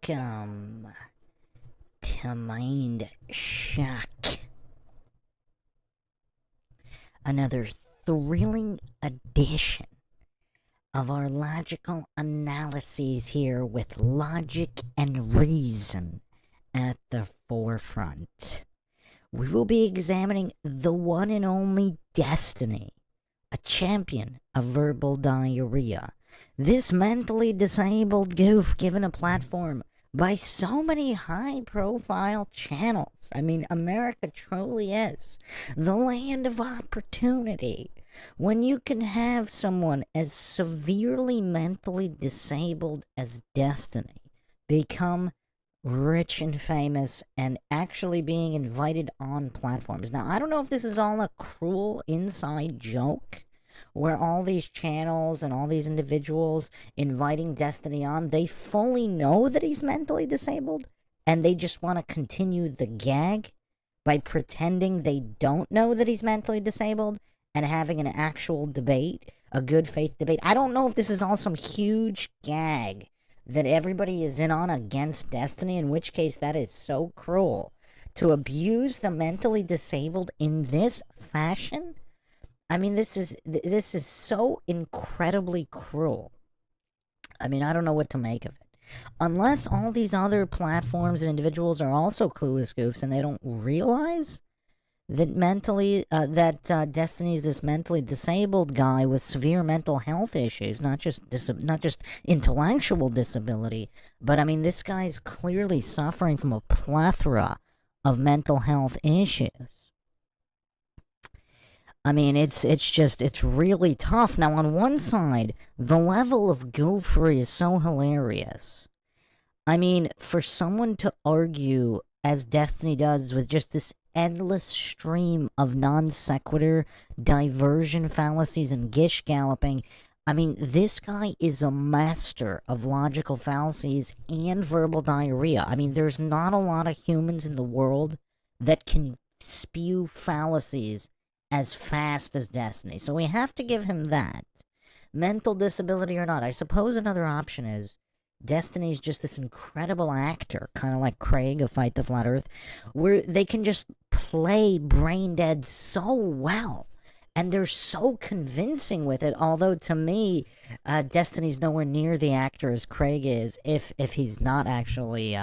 Welcome to MINDSHOCK. Another thrilling edition of our logical analyses here with logic and reason at the forefront. We will be examining the one and only Destiny, a champion of verbal diarrhea. This mentally disabled goof given a platform by so many high-profile channels. I mean, America truly is the land of opportunity. When you can have someone as severely mentally disabled as Destiny become rich and famous and actually being invited on platforms. Now, I don't know if this is all a cruel inside joke where all these channels and all these individuals inviting Destiny on, they fully know that he's mentally disabled and they just want to continue the gag by pretending they don't know that he's mentally disabled and having an actual debate, a good faith debate. I don't know if this is all some huge gag that everybody is in on against Destiny, in which case that is so cruel. To abuse the mentally disabled in this fashion? I mean, this is so incredibly cruel. I mean, I don't know what to make of it. Unless all these other platforms and individuals are also clueless goofs and they don't realize that Destiny's this mentally disabled guy with severe mental health issues, not just intellectual disability, but I mean, this guy's clearly suffering from a plethora of mental health issues. I mean, it's really tough. Now, on one side, the level of goofery is so hilarious. I mean, for someone to argue, as Destiny does, with just this endless stream of non sequitur, diversion fallacies, and gish galloping, I mean, this guy is a master of logical fallacies and verbal diarrhea. I mean, there's not a lot of humans in the world that can spew fallacies as fast as Destiny. So we have to give him that. Mental disability or not, I suppose another option is Destiny's just this incredible actor, kind of like Craig of Fight the Flat Earth, where they can just play brain dead so well. And they're so convincing with it, although to me, Destiny's nowhere near the actor as Craig is, if he's not actually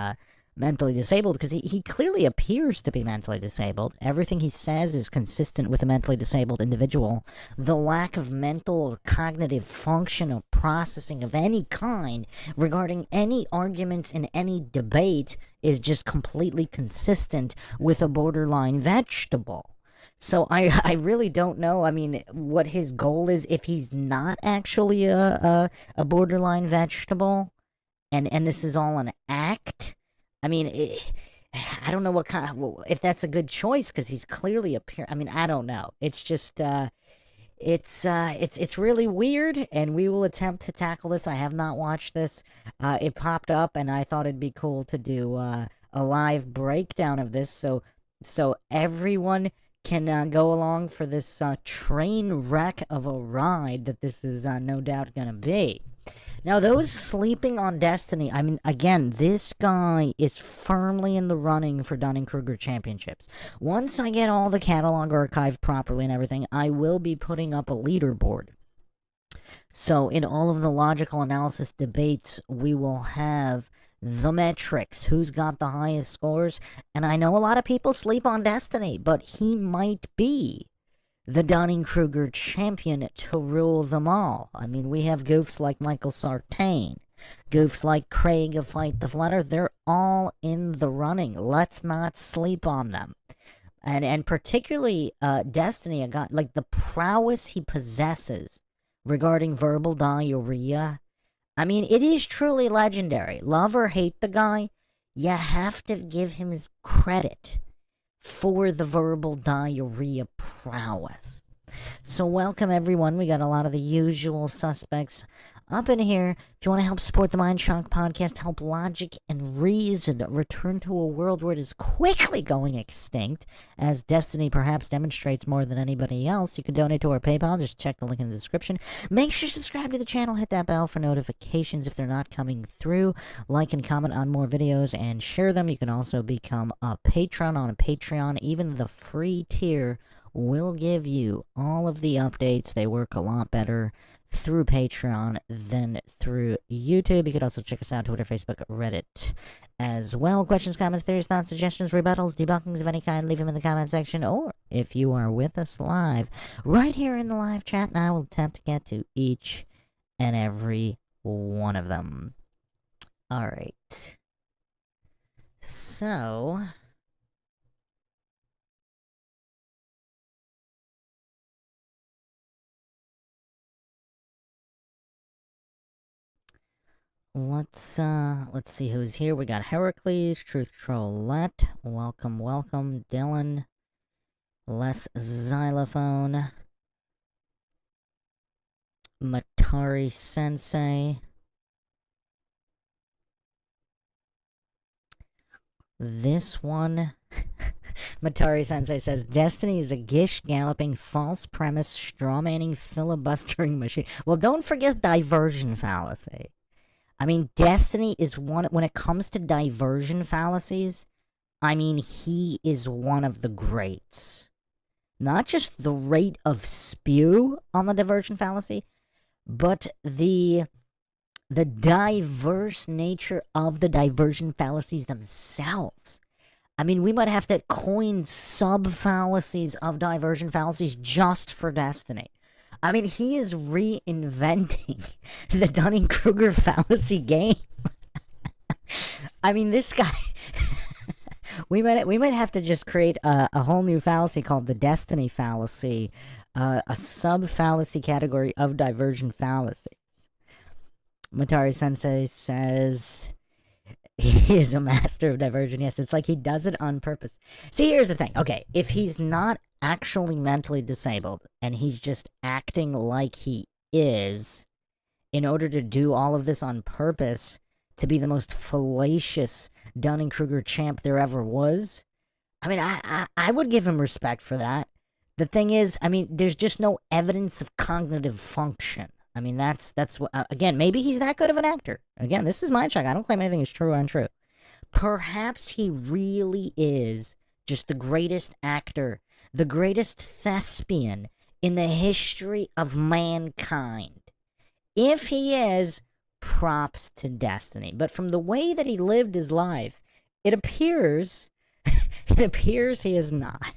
mentally disabled, because he clearly appears to be mentally disabled. Everything he says is consistent with a mentally disabled individual. The lack of mental or cognitive function or processing of any kind regarding any arguments in any debate is just completely consistent with a borderline vegetable. So I really don't know, I mean, what his goal is if he's not actually a borderline vegetable, and this is all an act. I mean, I don't know what kind of, if that's a good choice, because he's clearly I mean, I don't know. It's just, it's really weird, and we will attempt to tackle this. I have not watched this. It popped up, and I thought it'd be cool to do a live breakdown of this, so everyone can go along for this train wreck of a ride that this is no doubt gonna be. Now, those sleeping on Destiny, I mean, again, this guy is firmly in the running for Dunning-Kruger championships. Once I get all the catalog archived properly and everything, I will be putting up a leaderboard. So, in all of the logical analysis debates, we will have the metrics, who's got the highest scores, and I know a lot of people sleep on Destiny, but he might be the Dunning-Kruger champion to rule them all. I mean, we have goofs like Michael Sartain, goofs like Craig of Fight the Flat Earth. They're all in the running. Let's not sleep on them. And particularly Destiny, a guy like the prowess he possesses regarding verbal diarrhea. I mean, it is truly legendary. Love or hate the guy, you have to give him his credit for the verbal diarrhea prowess. So welcome everyone. We got a lot of the usual suspects up in here. If you want to help support the MindShock podcast, help logic and reason return to a world where it is quickly going extinct, as Destiny perhaps demonstrates more than anybody else, you can donate to our PayPal. Just check the link in the description. Make sure to subscribe to the channel, hit that bell for notifications if they're not coming through. Like and comment on more videos and share them. You can also become a patron on a Patreon. Even the free tier will give you all of the updates. They work a lot better through Patreon than through YouTube. You could also check us out Twitter, Facebook, Reddit as well. Questions, comments, theories, thoughts, suggestions, rebuttals, debunkings of any kind, leave them in the comment section, or if you are with us live, right here in the live chat, and I will attempt to get to each and every one of them. Alright. So let's see who's here. We got Heracles, Truth Trollette, welcome, welcome, Dylan, Les Xylophone, Matari Sensei, this one, Matari Sensei says, Destiny is a gish-galloping, false premise, strawmanning, filibustering machine. Well, don't forget diversion fallacy. I mean, Destiny is one, when it comes to diversion fallacies, I mean, he is one of the greats. Not just the rate of spew on the diversion fallacy, but the diverse nature of the diversion fallacies themselves. I mean, we might have to coin sub-fallacies of diversion fallacies just for Destiny. I mean, he is reinventing the Dunning-Kruger fallacy game. I mean, this guy... we might have to just create a whole new fallacy called the Destiny fallacy, a sub-fallacy category of diversion fallacies. Matari Sensei says he is a master of diversion. Yes, it's like he does it on purpose. See, here's the thing. Okay, if he's not actually mentally disabled and he's just acting like he is in order to do all of this on purpose to be the most fallacious Dunning-Kruger champ there ever was, I mean, I would give him respect for that. The thing is, I mean, there's just no evidence of cognitive function. I mean, that's what, again, maybe he's that good of an actor. Again, this is my check. I don't claim anything is true or untrue. Perhaps he really is just the greatest actor, the greatest thespian in the history of mankind. If he is, props to Destiny. But from the way that he lived his life, it appears he is not.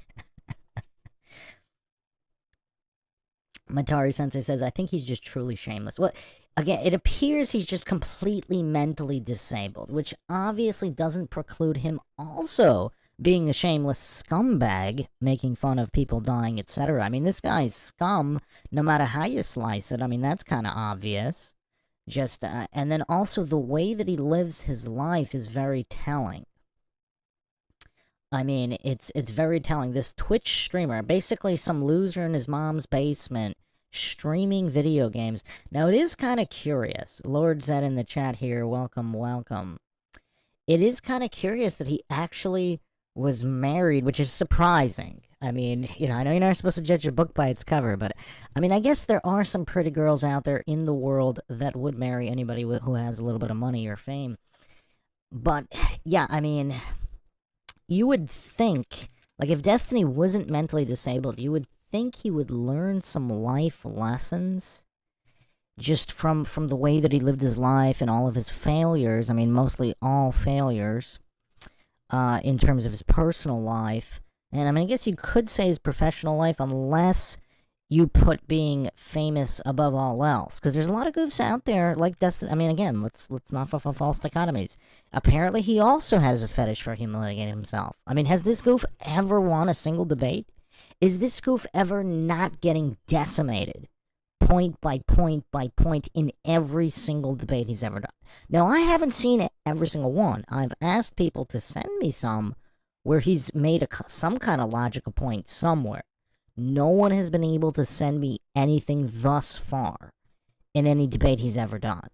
Matari Sensei says, I think he's just truly shameless. Well, again, it appears he's just completely mentally disabled, which obviously doesn't preclude him also being a shameless scumbag, making fun of people dying, etc. I mean, this guy's scum, no matter how you slice it. I mean, that's kind of obvious. Just, and then also the way that he lives his life is very telling. I mean, it's very telling. This Twitch streamer, basically some loser in his mom's basement, streaming video games. Now, it is kind of curious. Lord Zed in the chat here, welcome, welcome. It is kind of curious that he actually was married, which is surprising. I mean, you know, I know you're not supposed to judge a book by its cover, but, I mean, I guess there are some pretty girls out there in the world that would marry anybody who has a little bit of money or fame. But, yeah, I mean, you would think, like, if Destiny wasn't mentally disabled, you would think he would learn some life lessons just from the way that he lived his life and all of his failures. I mean, mostly all failures in terms of his personal life. And, I mean, I guess you could say his professional life, unless you put being famous above all else. Because there's a lot of goofs out there like Destiny. I mean, again, let's not fall false dichotomies. Apparently, he also has a fetish for humiliating himself. I mean, has this goof ever won a single debate? Is this goof ever not getting decimated point by point by point in every single debate he's ever done? Now, I haven't seen it every single one. I've asked people to send me some where he's made some kind of logical point somewhere. No one has been able to send me anything thus far in any debate he's ever done.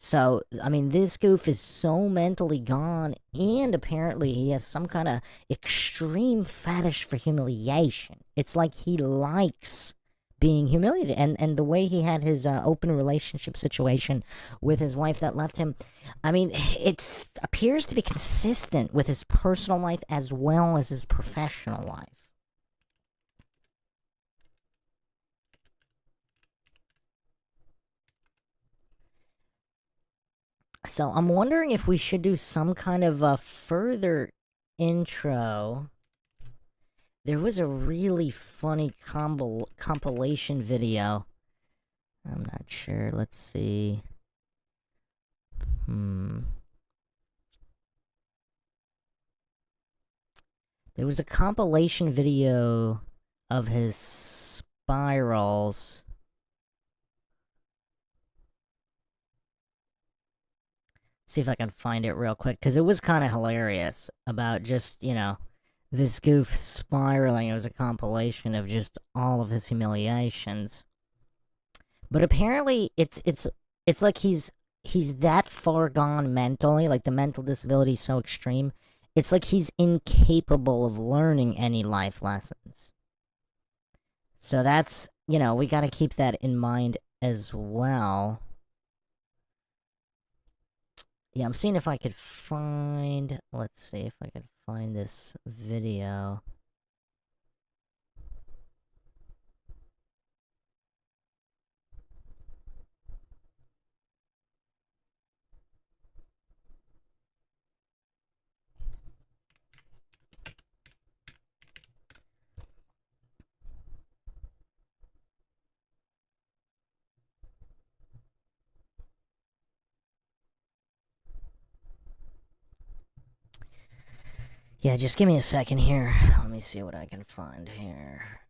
So, I mean, this goof is so mentally gone, and apparently he has some kind of extreme fetish for humiliation. It's like he likes being humiliated. And the way he had his open relationship situation with his wife that left him, I mean, it appears to be consistent with his personal life as well as his professional life. So I'm wondering if we should do some kind of a further intro. There was a really funny compilation video. I'm not sure. Let's see. There was a compilation video of his spirals. See if I can find it real quick, because it was kind of hilarious about just, you know, this goof spiraling. It was a compilation of just all of his humiliations. But apparently it's like he's that far gone mentally, like the mental disability is so extreme. It's like he's incapable of learning any life lessons. So that's, you know, we got to keep that in mind as well. Yeah, I'm seeing if I could find... Let's see if I could find this video. Yeah, just give me a second here. Let me see what I can find here.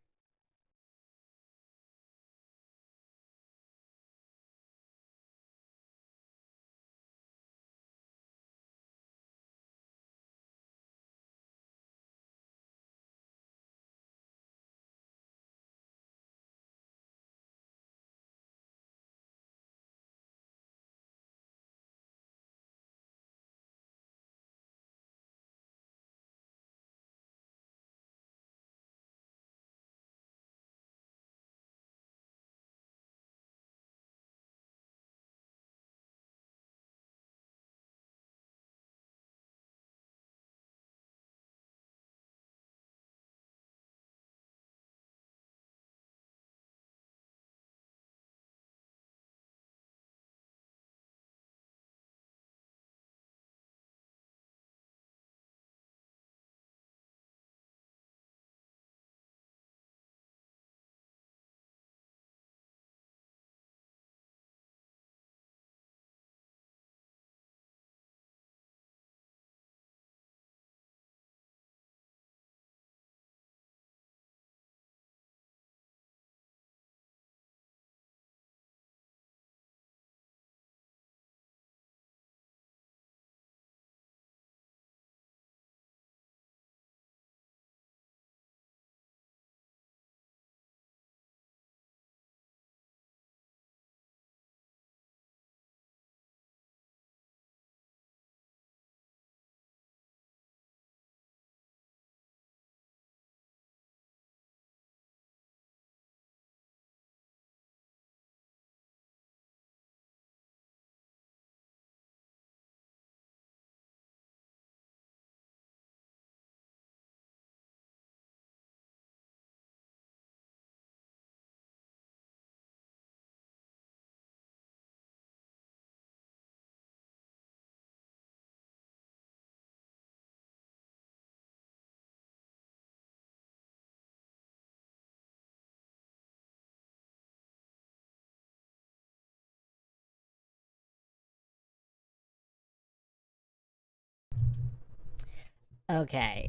Okay.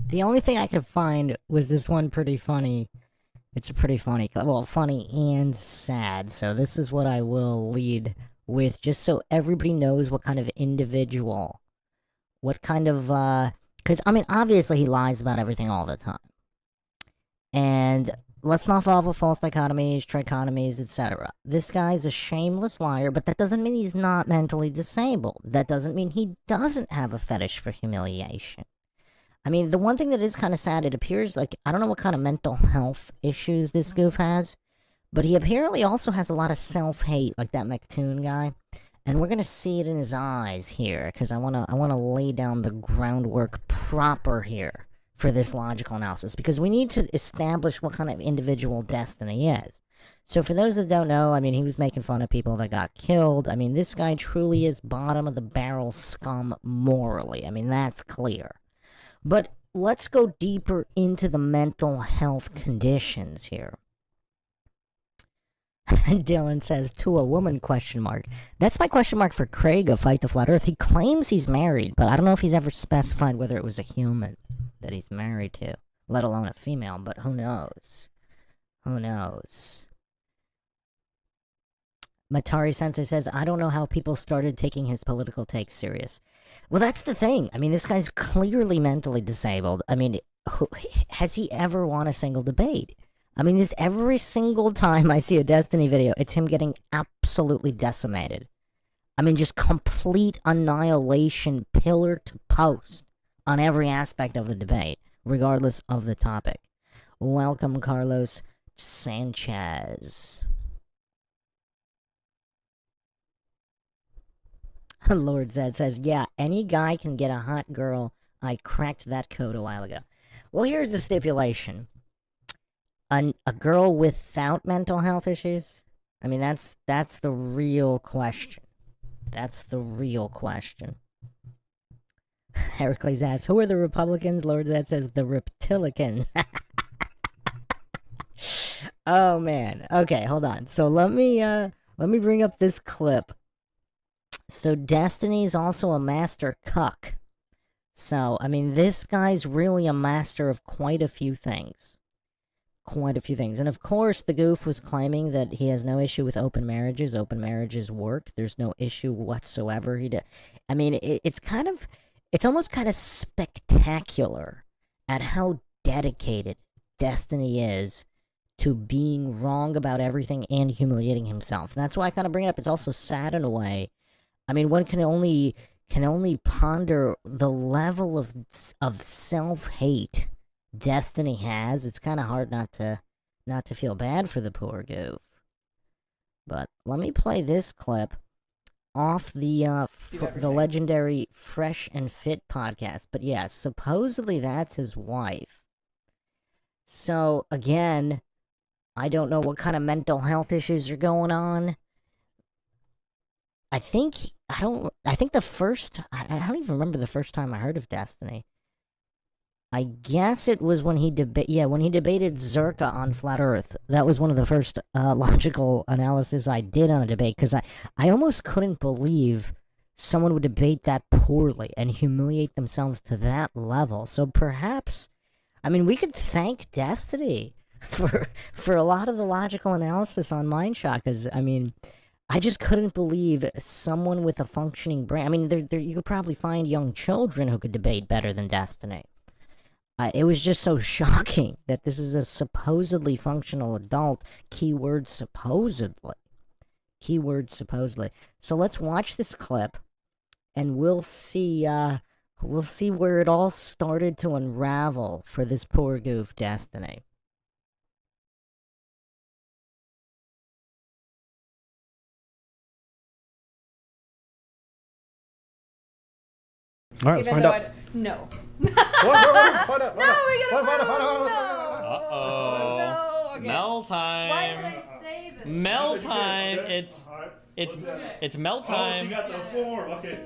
The only thing I could find was this one pretty funny. It's a pretty funny, well, funny and sad. So this is what I will lead with, just so everybody knows what kind of individual, what kind of, because, I mean, obviously he lies about everything all the time. And let's not fall for false dichotomies, trichotomies, etc. This guy's a shameless liar, but that doesn't mean he's not mentally disabled. That doesn't mean he doesn't have a fetish for humiliation. I mean, the one thing that is kind of sad, it appears like, I don't know what kind of mental health issues this goof has, but he apparently also has a lot of self-hate, like that McToon guy. And we're gonna see it in his eyes here, because I wanna lay down the groundwork proper here for this logical analysis, because we need to establish what kind of individual Destiny is. So for those that don't know, I mean, he was making fun of people that got killed. I mean, this guy truly is bottom of the barrel scum morally. I mean, that's clear. But let's go deeper into the mental health conditions here. Dylan says, to a woman, question mark. That's my question mark for Craig of Fight the Flat Earth. He claims he's married, but I don't know if he's ever specified whether it was a human that he's married to, let alone a female, but who knows? Who knows? Matari Sensei says, I don't know how people started taking his political takes serious. Well, that's the thing. I mean, this guy's clearly mentally disabled. I mean, has he ever won a single debate? I mean, this every single time I see a Destiny video, it's him getting absolutely decimated. I mean, just complete annihilation, pillar to post, on every aspect of the debate, regardless of the topic. Welcome, Carlos Sanchez. Lord Zed says, yeah, any guy can get a hot girl. I cracked that code a while ago. Well, here's the stipulation. A girl without mental health issues? I mean, that's the real question. That's the real question. Heracles asks, who are the Republicans? Lord Zed says, the Reptilicans. Oh, man. Okay, hold on. So let me bring up this clip. So Destiny's also a master cuck. So, I mean, this guy's really a master of quite a few things. Quite a few things. And of course, the goof was claiming that he has no issue with open marriages. Open marriages work. There's no issue whatsoever. I mean, it's almost kind of spectacular at how dedicated Destiny is to being wrong about everything and humiliating himself. And that's why I kind of bring it up. It's also sad in a way. I mean, one can only ponder the level of self-hate Destiny has. It's kind of hard not to feel bad for the poor goof. But let me play this clip off the legendary Fresh and Fit podcast. But yeah, supposedly that's his wife. So again, I don't know what kind of mental health issues are going on. I don't even remember the first time I heard of Destiny. I guess it was when he debated Zerka on Flat Earth. That was one of the first logical analysis I did on a debate, because I almost couldn't believe someone would debate that poorly and humiliate themselves to that level. So perhaps, I mean, we could thank Destiny for a lot of the logical analysis on MINDSHOCK, because, I mean, I just couldn't believe someone with a functioning brain. I mean, you could probably find young children who could debate better than Destiny. It was just so shocking that this is a supposedly functional adult. Keyword supposedly. Keyword supposedly. So let's watch this clip, and we'll see where it all started to unravel for this poor goof Destiny. All right, let's find out. No. Find out. No, we gotta find out. Uh-oh. No. Okay. Mel time. Why did I say this? Mel time. It's Mel Oh, she time. got the form. Okay.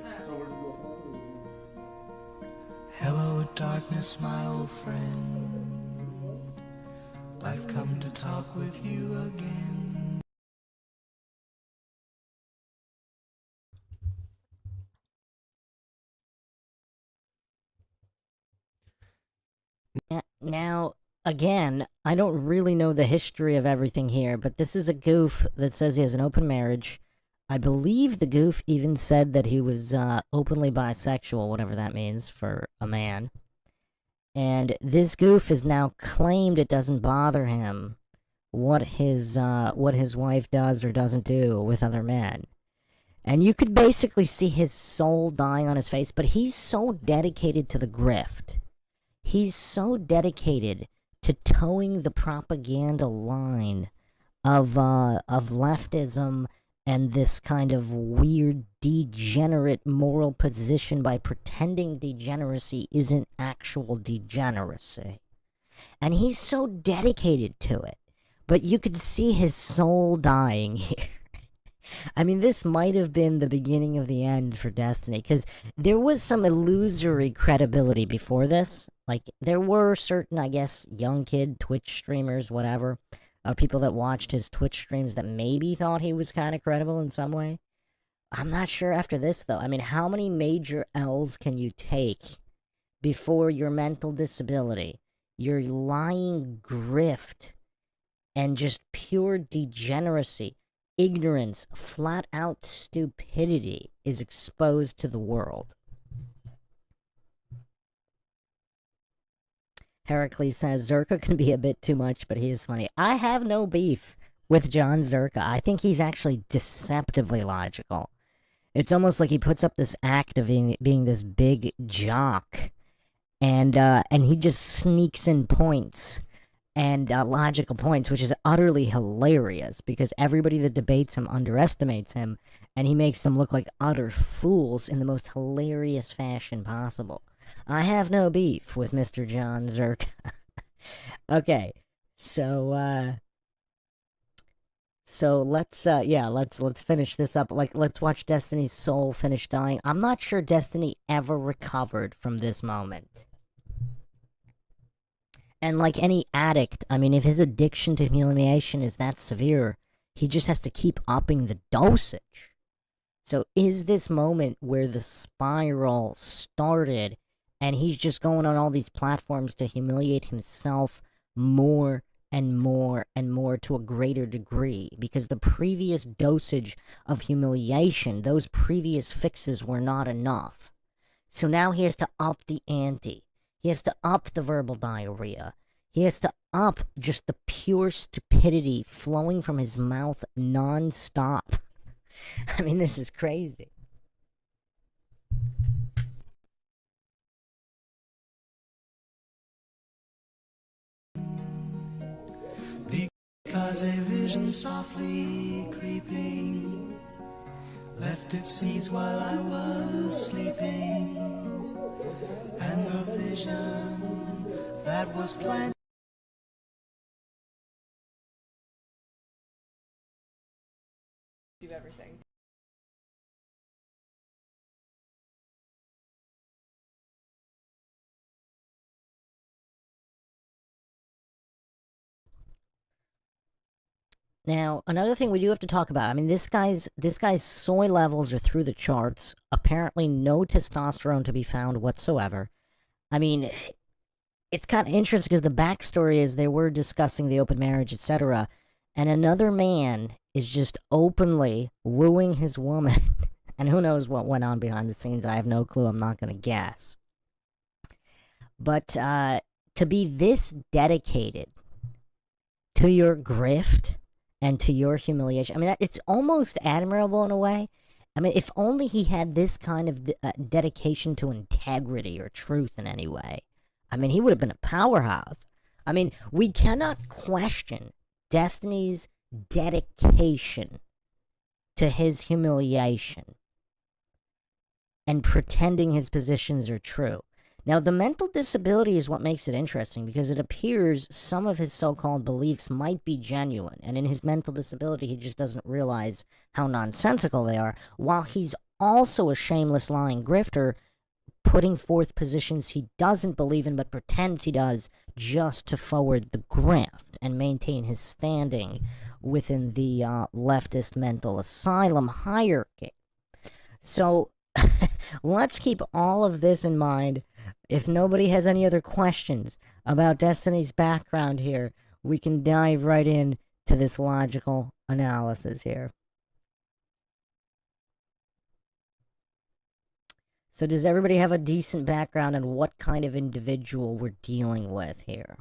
Hello, darkness, my old friend. I've come to talk with you again. Now, again, I don't really know the history of everything here, but this is a goof that says he has an open marriage. I believe the goof even said that he was openly bisexual, whatever that means for a man. And this goof has now claimed it doesn't bother him what his wife does or doesn't do with other men. And you could basically see his soul dying on his face, but he's so dedicated to the grift. He's so dedicated to towing the propaganda line of leftism and this kind of weird degenerate moral position by pretending degeneracy isn't actual degeneracy. And he's so dedicated to it. But you could see his soul dying here. I mean, this might have been the beginning of the end for Destiny, because there was some illusory credibility before this. Like, there were certain, I guess, young kid Twitch streamers, whatever, people that watched his Twitch streams that maybe thought he was kind of credible in some way. I'm not sure after this, though. I mean, how many major L's can you take before your mental disability, your lying grift, and just pure degeneracy, ignorance, flat-out stupidity is exposed to the world? Heracles says, Zerka can be a bit too much, but he is funny. I have no beef with John Zerka. I think he's actually deceptively logical. It's almost like he puts up this act of being this big jock, and he just sneaks in points and logical points, which is utterly hilarious, because everybody that debates him underestimates him, and he makes them look like utter fools in the most hilarious fashion possible. I have no beef with Mr. John Zerka. Okay, so let's finish this up. Like, let's watch Destiny's soul finish dying. I'm not sure Destiny ever recovered from this moment. And like any addict, I mean, if his addiction to humiliation is that severe, he just has to keep upping the dosage. So is this moment where the spiral started, and he's just going on all these platforms to humiliate himself more and more and more to a greater degree? Because the previous dosage of humiliation, those previous fixes were not enough. So now he has to up the ante. He has to up the verbal diarrhea. He has to up just the pure stupidity flowing from his mouth non-stop. I mean, this is crazy. Because a vision softly creeping left its seeds while I was sleeping, and the vision that was planted. Do everything. Now, another thing we do have to talk about. I mean, this guy's soy levels are through the charts. Apparently, no testosterone to be found whatsoever. I mean, it's kind of interesting because the backstory is they were discussing the open marriage, etc., and another man is just openly wooing his woman. And who knows what went on behind the scenes? I have no clue. I'm not going to guess. But to be this dedicated to your grift and to your humiliation, I mean, it's almost admirable in a way. I mean, if only he had this kind of dedication to integrity or truth in any way. I mean, he would have been a powerhouse. I mean, we cannot question Destiny's dedication to his humiliation and pretending his positions are true. Now, the mental disability is what makes it interesting, because it appears some of his so-called beliefs might be genuine, and in his mental disability, he just doesn't realize how nonsensical they are, while he's also a shameless lying grifter, putting forth positions he doesn't believe in but pretends he does just to forward the graft and maintain his standing within the leftist mental asylum hierarchy. So, let's keep all of this in mind. If nobody has any other questions about Destiny's background here, we can dive right in to this logical analysis here. So does everybody have a decent background on what kind of individual we're dealing with here?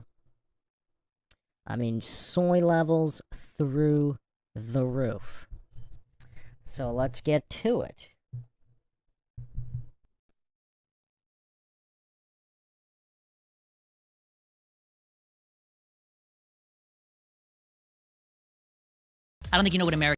I mean, soy levels through the roof. So let's get to it. I don't think you know what American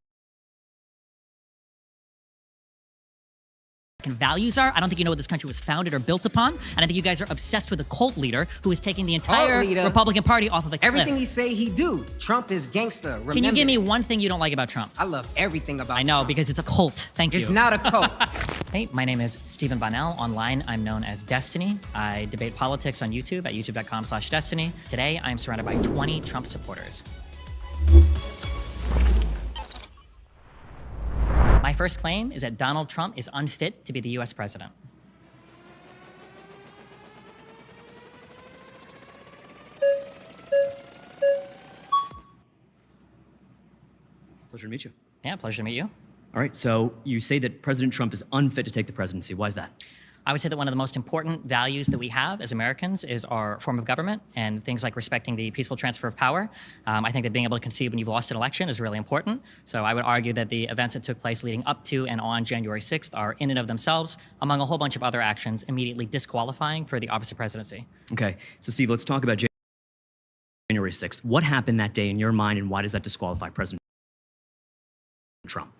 values are. I don't think you know what this country was founded or built upon. And I think you guys are obsessed with a cult leader who is taking the entire leader. Republican Party off of a cliff. Everything he say he do. Trump is gangster. Remember. Can you give me one thing you don't like about Trump? I love everything about I know, Trump. because it's a cult. Thank you. It's not a cult. Hey, my name is Stephen Bonnell. Online, I'm known as Destiny. I debate politics on YouTube at youtube.com/Destiny. Today, I'm surrounded by 20 Trump supporters. My first claim is that Donald Trump is unfit to be the US president. Pleasure to meet you. Yeah, pleasure to meet you. All right, so you say that President Trump is unfit to take the presidency. Why is that? I would say that one of the most important values that we have as Americans is our form of government and things like respecting the peaceful transfer of power. I think that being able to concede when you've lost an election is really important. So I would argue that the events that took place leading up to and on January 6th are in and of themselves, among a whole bunch of other actions, immediately disqualifying for the office of presidency. Okay, so Steve, let's talk about January 6th. What happened that day in your mind, and why does that disqualify President Trump?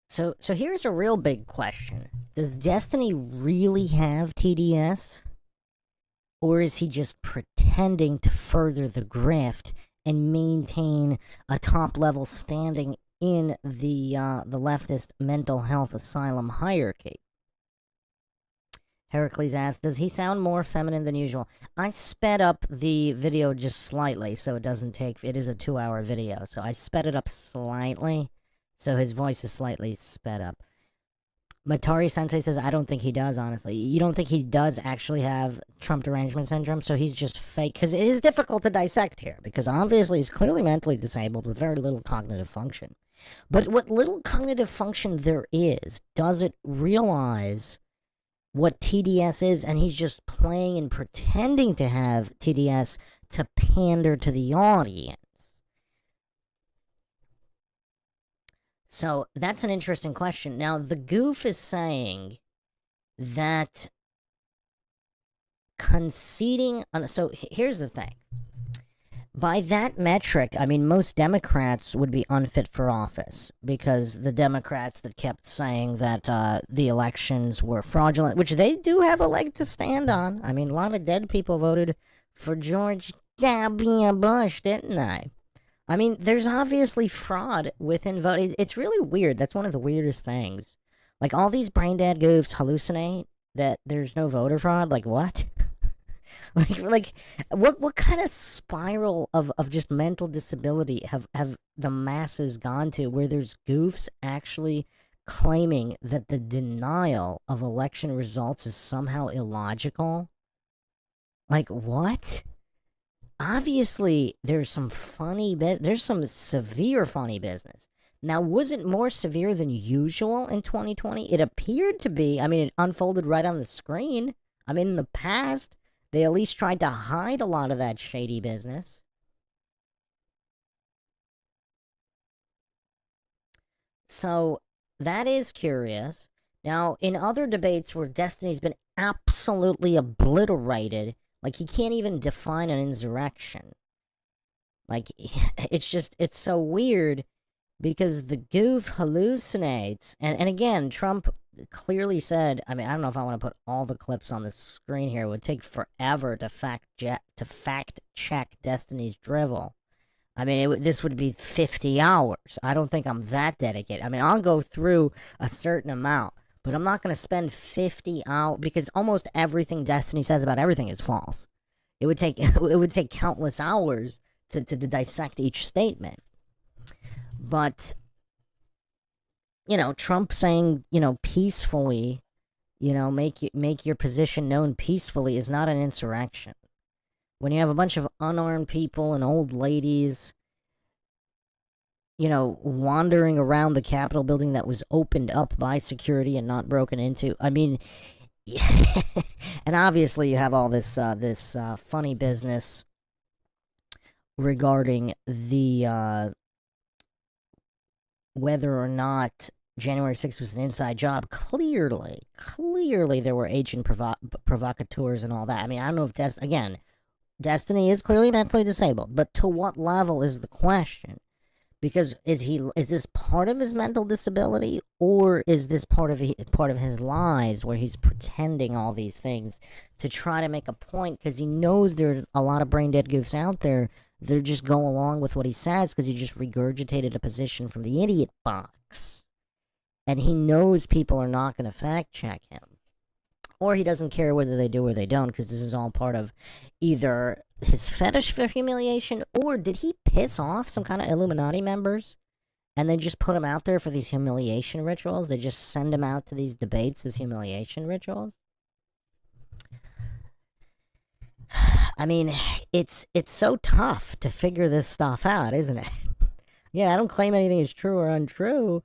So here's a real big question. Does Destiny really have TDS? Or is he just pretending to further the grift and maintain a top-level standing in the leftist mental health asylum hierarchy? Heracles asks, does he sound more feminine than usual? I sped up the video just slightly so it doesn't take... It is a 2-hour video, so I sped it up slightly. So his voice is slightly sped up. Matari Sensei says, I don't think he does, honestly. You don't think he does actually have Trump derangement syndrome? So he's just fake? Because it is difficult to dissect here, because obviously he's clearly mentally disabled with very little cognitive function. But what little cognitive function there is, does it realize what TDS is, and he's just playing and pretending to have TDS to pander to the audience? So that's an interesting question. Now, the goof is saying that conceding... So here's the thing. By that metric, I mean, most Democrats would be unfit for office, because the Democrats that kept saying that the elections were fraudulent, which they do have a leg to stand on. I mean, a lot of dead people voted for George W. Bush, didn't they? I mean, there's obviously fraud within voting. It's really weird. That's one of the weirdest things. Like, all these brain-dead goofs hallucinate that there's no voter fraud. Like, what? what kind of spiral of just mental disability have the masses gone to, where there's goofs actually claiming that the denial of election results is somehow illogical? Like, what? Obviously, there's some there's some severe funny business. Now, was it more severe than usual in 2020? It appeared to be. I mean, it unfolded right on the screen. I mean, in the past, they at least tried to hide a lot of that shady business. So, that is curious. Now, in other debates where Destiny's been absolutely obliterated, like, he can't even define an insurrection. Like, it's so weird, because the goof hallucinates. And again, Trump clearly said, I mean, I don't know if I want to put all the clips on the screen here. It would take forever to fact check Destiny's drivel. I mean, this would be 50 hours. I don't think I'm that dedicated. I mean, I'll go through a certain amount, but I'm not going to spend 50 hours, because almost everything Destiny says about everything is false. It would take countless hours to dissect each statement. But, you know, Trump saying, you know, peacefully, you know, make your position known peacefully is not an insurrection. When you have a bunch of unarmed people and old ladies wandering around the Capitol building that was opened up by security and not broken into. I mean, and obviously you have all this funny business regarding the whether or not January 6th was an inside job. Clearly there were agent provocateurs and all that. I mean, I don't know if Destiny is clearly mentally disabled, but to what level is the question? Because is this part of his mental disability, or is this part of his lies, where he's pretending all these things to try to make a point? Because he knows there's a lot of brain dead goofs out there. They're just go along with what he says because he just regurgitated a position from the idiot box, and he knows people are not going to fact check him, or he doesn't care whether they do or they don't, because this is all part of either his fetish for humiliation, or did he piss off some kind of Illuminati members and they just put him out there for these humiliation rituals? They just send him out to these debates as humiliation rituals? I mean, it's so tough to figure this stuff out, isn't it? Yeah, I don't claim anything is true or untrue,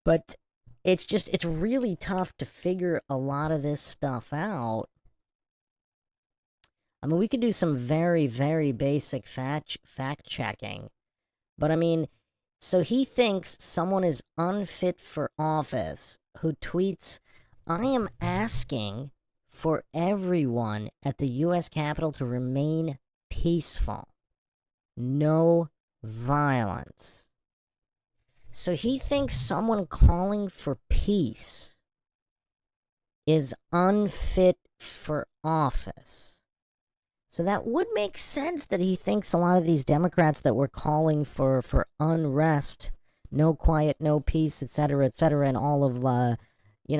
but it's really tough to figure a lot of this stuff out. I mean, we could do some very, very basic fact-checking, but I mean, so he thinks someone is unfit for office who tweets, "I am asking for everyone at the U.S. Capitol to remain peaceful. No violence." So he thinks someone calling for peace is unfit for office. So that would make sense that he thinks a lot of these Democrats that were calling for unrest, no quiet, no peace, etc., and all of the,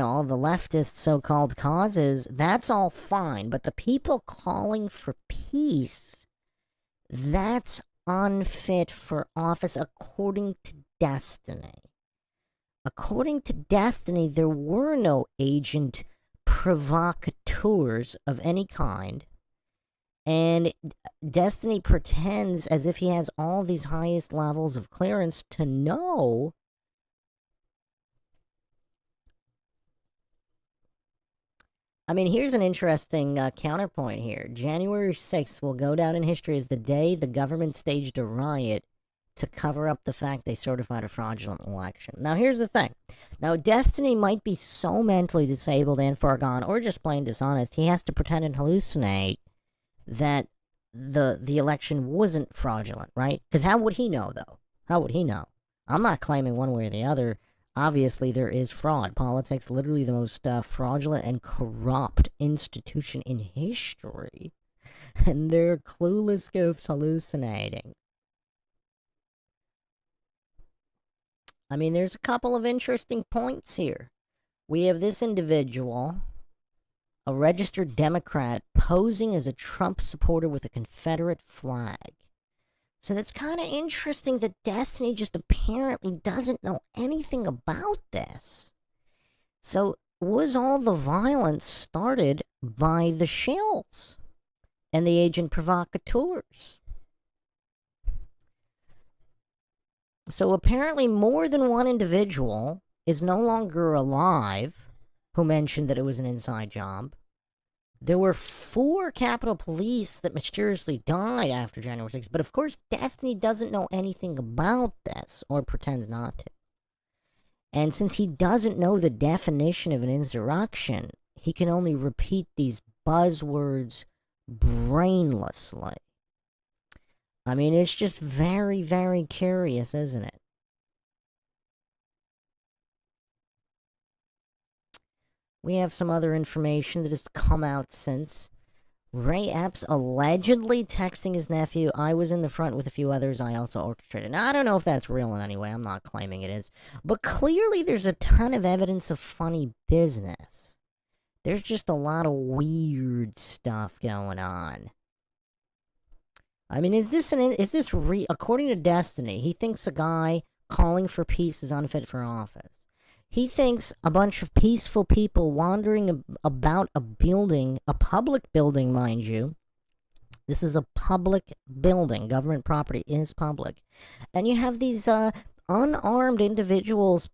all the leftist so-called causes, that's all fine. But the people calling for peace, that's unfit for office according to Destiny. According to Destiny, there were no agent provocateurs of any kind. And Destiny pretends as if he has all these highest levels of clearance to know I mean, here's an interesting counterpoint here. January 6th will go down in history as the day the government staged a riot to cover up the fact they certified a fraudulent election. Now, here's the thing. Now, Destiny might be so mentally disabled and far gone, or just plain dishonest, he has to pretend and hallucinate that the election wasn't fraudulent, right? Because how would he know, though? How would he know? I'm not claiming one way or the other. Obviously, there is fraud. Politics, literally the most fraudulent and corrupt institution in history. And they're clueless goofs hallucinating. I mean, there's a couple of interesting points here. We have this individual, a registered Democrat, posing as a Trump supporter with a Confederate flag. So that's kind of interesting that Destiny just apparently doesn't know anything about this. So was all the violence started by the shills and the agent provocateurs? So apparently more than one individual is no longer alive who mentioned that it was an inside job. There were 4 Capitol Police that mysteriously died after January 6th, but of course Destiny doesn't know anything about this, or pretends not to. And since he doesn't know the definition of an insurrection, he can only repeat these buzzwords brainlessly. I mean, it's just very, very curious, isn't it? We have some other information that has come out since. Ray Epps allegedly texting his nephew, "I was in the front with a few others I also orchestrated." Now, I don't know if that's real in any way. I'm not claiming it is. But clearly there's a ton of evidence of funny business. There's just a lot of weird stuff going on. I mean, according to Destiny, he thinks a guy calling for peace is unfit for office. He thinks a bunch of peaceful people wandering about a building, a public building, mind you. This is a public building. Government property is public. And you have these unarmed individuals,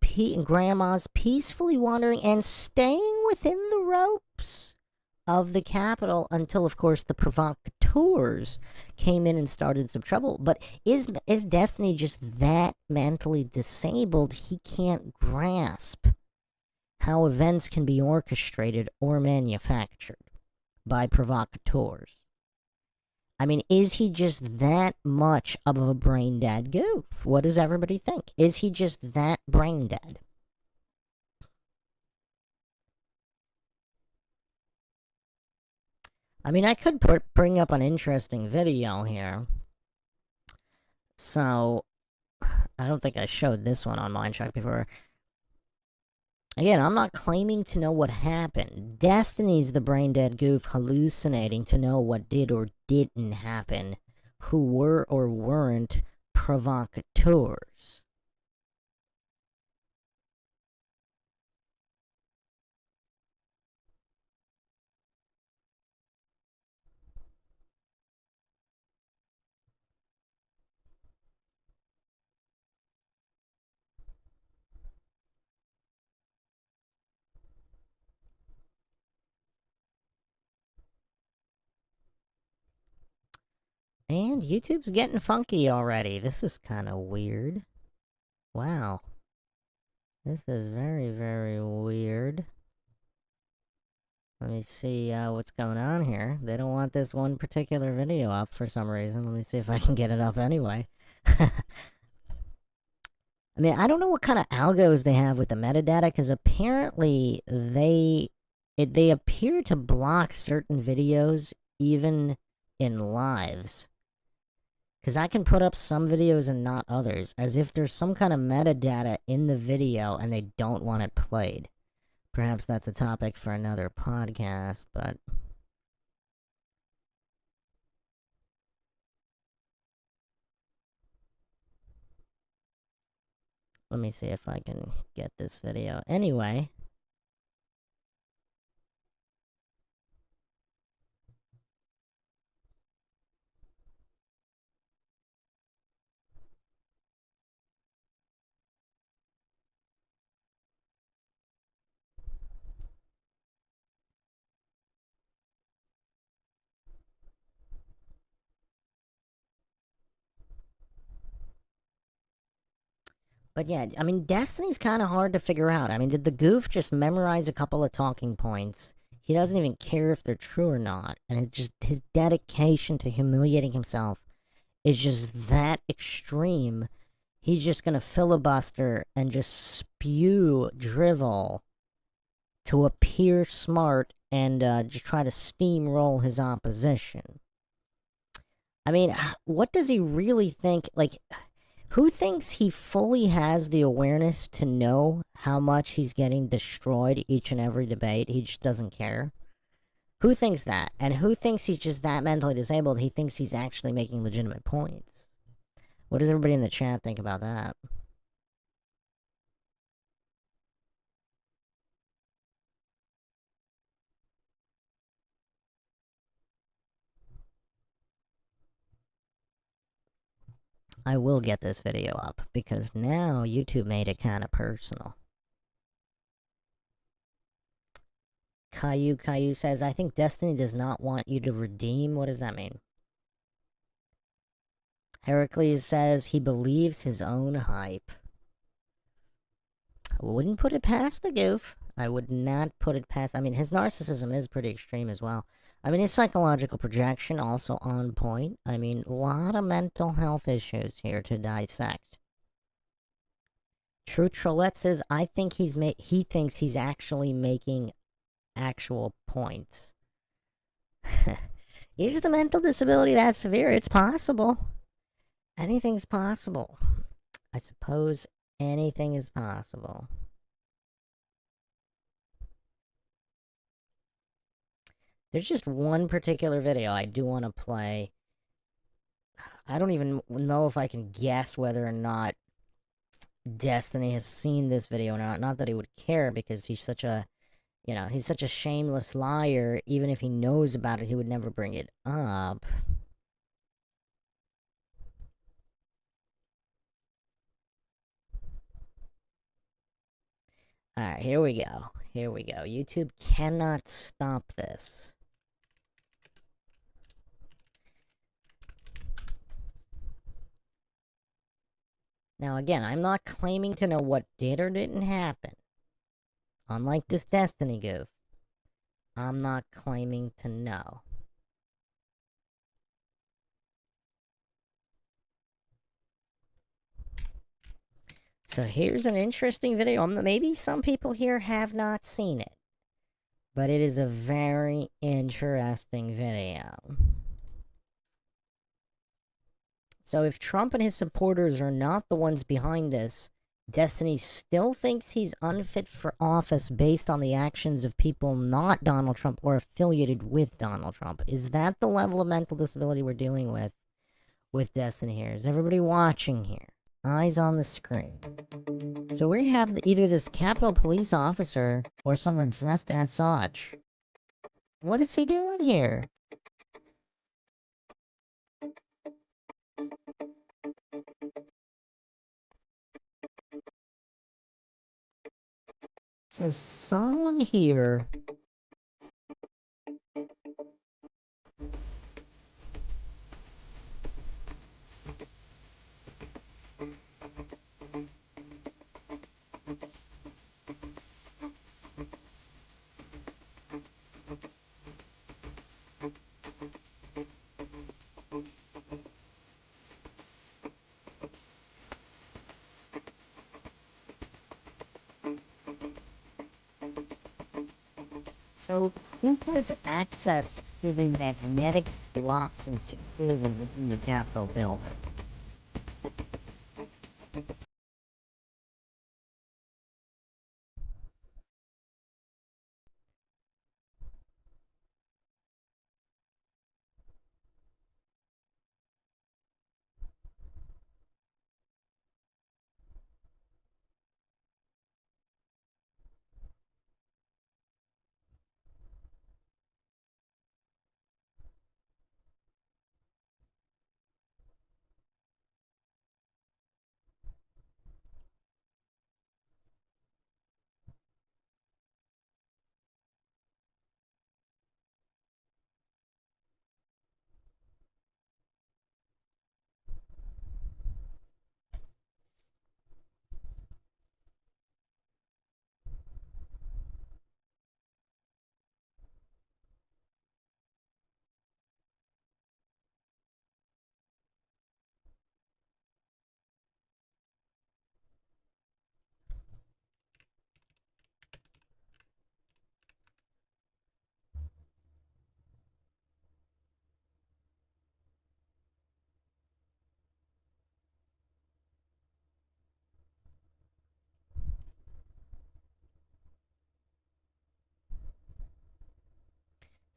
grandmas, peacefully wandering and staying within the ropes of the Capitol until, of course, the provocateurs came in and started some trouble. But is Destiny just that mentally disabled he can't grasp how events can be orchestrated or manufactured by provocateurs? I mean, is he just that much of a brain dead goof? What does everybody think? Is he just that brain dead? I mean, I could bring up an interesting video here. So, I don't think I showed this one on MINDSHOCK before. Again, I'm not claiming to know what happened. Destiny's the brain dead goof hallucinating to know what did or didn't happen, who were or weren't provocateurs. And YouTube's getting funky already. This is kind of weird. Wow. This is very, very weird. Let me see what's going on here. They don't want this one particular video up for some reason. Let me see if I can get it up anyway. I mean, I don't know what kind of algos they have with the metadata, because apparently they appear to block certain videos even in lives. Because I can put up some videos and not others, as if there's some kind of metadata in the video and they don't want it played. Perhaps that's a topic for another podcast, but... Let me see if I can get this video. Anyway... But yeah, I mean, Destiny's kind of hard to figure out. I mean, did the goof just memorize a couple of talking points? He doesn't even care if they're true or not. And it's just his dedication to humiliating himself is just that extreme. He's just gonna filibuster and just spew drivel to appear smart and just try to steamroll his opposition. I mean, what does he really think? Like... Who thinks he fully has the awareness to know how much he's getting destroyed each and every debate? He just doesn't care. Who thinks that? And who thinks he's just that mentally disabled? He thinks he's actually making legitimate points. What does everybody in the chat think about that? I will get this video up, because now YouTube made it kind of personal. Caillou says, I think Destiny does not want you to redeem. What does that mean? Heracles says he believes his own hype. I wouldn't put it past the goof. I would not put it past... I mean, his narcissism is pretty extreme as well. I mean, his psychological projection also on point. I mean, a lot of mental health issues here to dissect. True Trollette says, I think he thinks he's actually making actual points. Is the mental disability that severe? It's possible. Anything's possible. I suppose anything is possible. There's just one particular video I do want to play. I don't even know if I can guess whether or not Destiny has seen this video or not. Not that he would care, because he's such a, you know, he's such a shameless liar. Even if he knows about it, he would never bring it up. Alright, here we go. Here we go. YouTube cannot stop this. Now again, I'm not claiming to know what did or didn't happen. Unlike this Destiny goof, I'm not claiming to know. So here's an interesting video. Maybe some people here have not seen it, but it is a very interesting video. So if Trump and his supporters are not the ones behind this, Destiny still thinks he's unfit for office based on the actions of people not Donald Trump or affiliated with Donald Trump. Is that the level of mental disability we're dealing with Destiny here? Is everybody watching here? Eyes on the screen. So we have either this Capitol Police officer or someone dressed as such. What is he doing here? So someone here... So, who has access to the magnetic blocks and secure them within the Capitol building?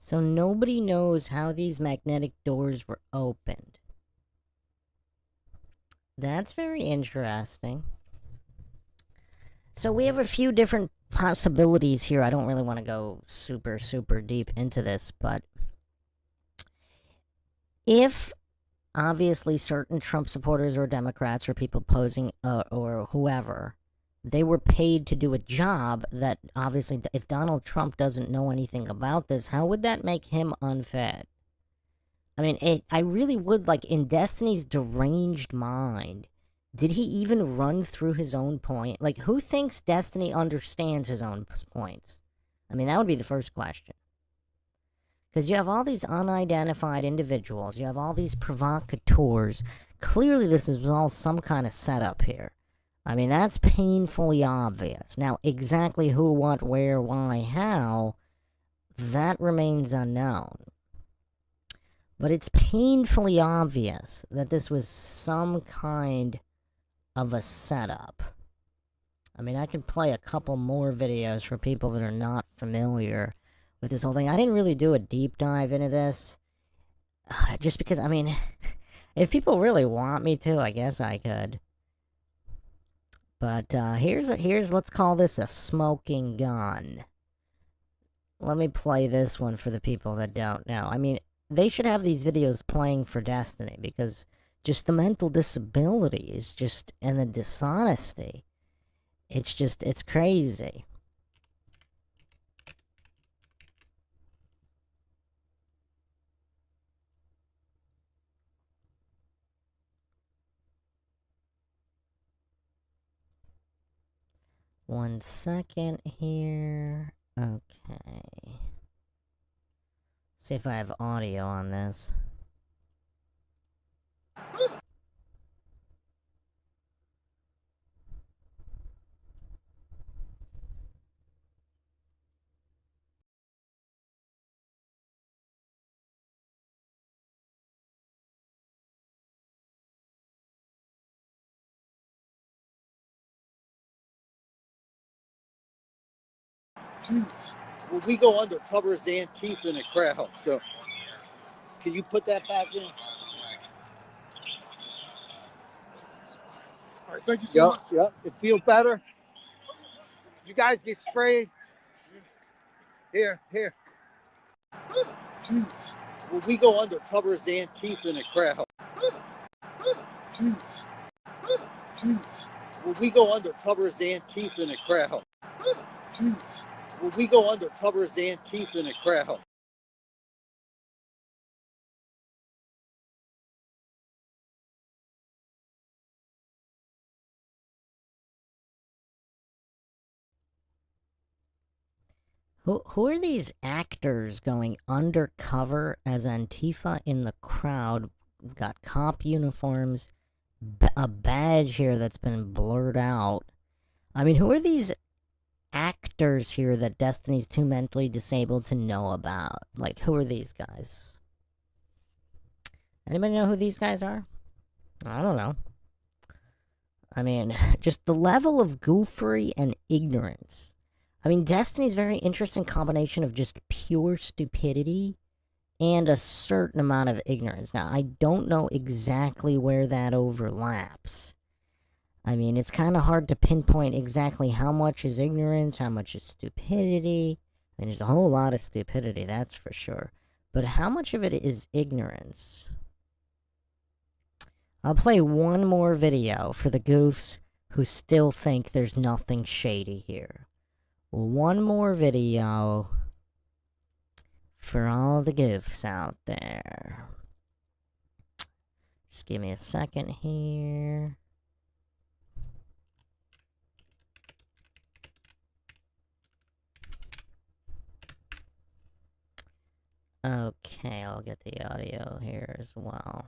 So nobody knows how these magnetic doors were opened. That's very interesting. So we have a few different possibilities here. I don't really want to go super deep into this, but if obviously certain Trump supporters or Democrats or people posing or whoever, they were paid to do a job that obviously, if Donald Trump doesn't know anything about this, how would that make him unfit? I mean, I really would, like, in Destiny's deranged mind, did he even run through his own point? Like, who thinks Destiny understands his own points? I mean, that would be the first question. Because you have all these unidentified individuals, you have all these provocateurs. Clearly this is all some kind of setup here. I mean, that's painfully obvious. Now, exactly who, what, where, why, how, that remains unknown. But it's painfully obvious that this was some kind of a setup. I mean, I could play a couple more videos for people that are not familiar with this whole thing. I didn't really do a deep dive into this. Just because, I mean, if people really want me to, I guess I could. But here's let's call this a smoking gun. Let me play this one for the people that don't know. I mean, they should have these videos playing for Destiny, because just the mental disability is just, and the dishonesty, it's crazy. 1 second here. Okay. See if I have audio on this. Well, we go undercover as Antifa in the crowd, so can you put that back in? All right, thank you so much. Yep. It feels better. You guys get sprayed. Here. Well, we go undercover as Antifa in the crowd. Well, we go undercover as Antifa in the crowd. Well, we go undercover as Antifa in the crowd. Who are these actors going undercover as Antifa in the crowd? Got cop uniforms, a badge here that's been blurred out. I mean, who are these actors here that Destiny's too mentally disabled to know about? Like, who are these guys? Anybody know who these guys are? I don't know. I mean, just the level of goofery and ignorance. I mean, Destiny's very interesting combination of just pure stupidity and a certain amount of ignorance. Now, I don't know exactly where that overlaps. I mean, it's kind of hard to pinpoint exactly how much is ignorance, how much is stupidity. I mean, there's a whole lot of stupidity, that's for sure. But how much of it is ignorance? I'll play one more video for the goofs who still think there's nothing shady here. One more video for all the goofs out there. Just give me a second here. Okay, I'll get the audio here as well.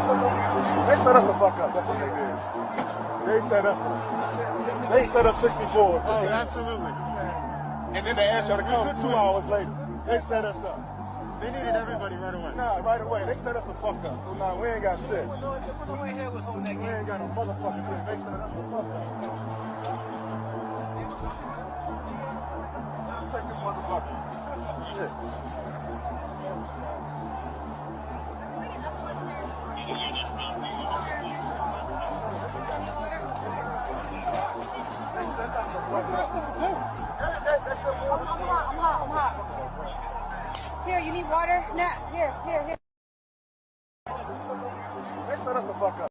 They set us the fuck up. That's what they did. They set us up. They set up 64. Oh, absolutely. And then they asked y'all to come 2 hours later. They set us up. They needed everybody right away. Nah, right away. They set us the fuck up. So nah, we ain't got shit. We ain't got no motherfucking thing. They set us the fuck up. Take this motherfucker. Shit. I'm hot. Here, you need water? Nah, here. They set us the fuck up.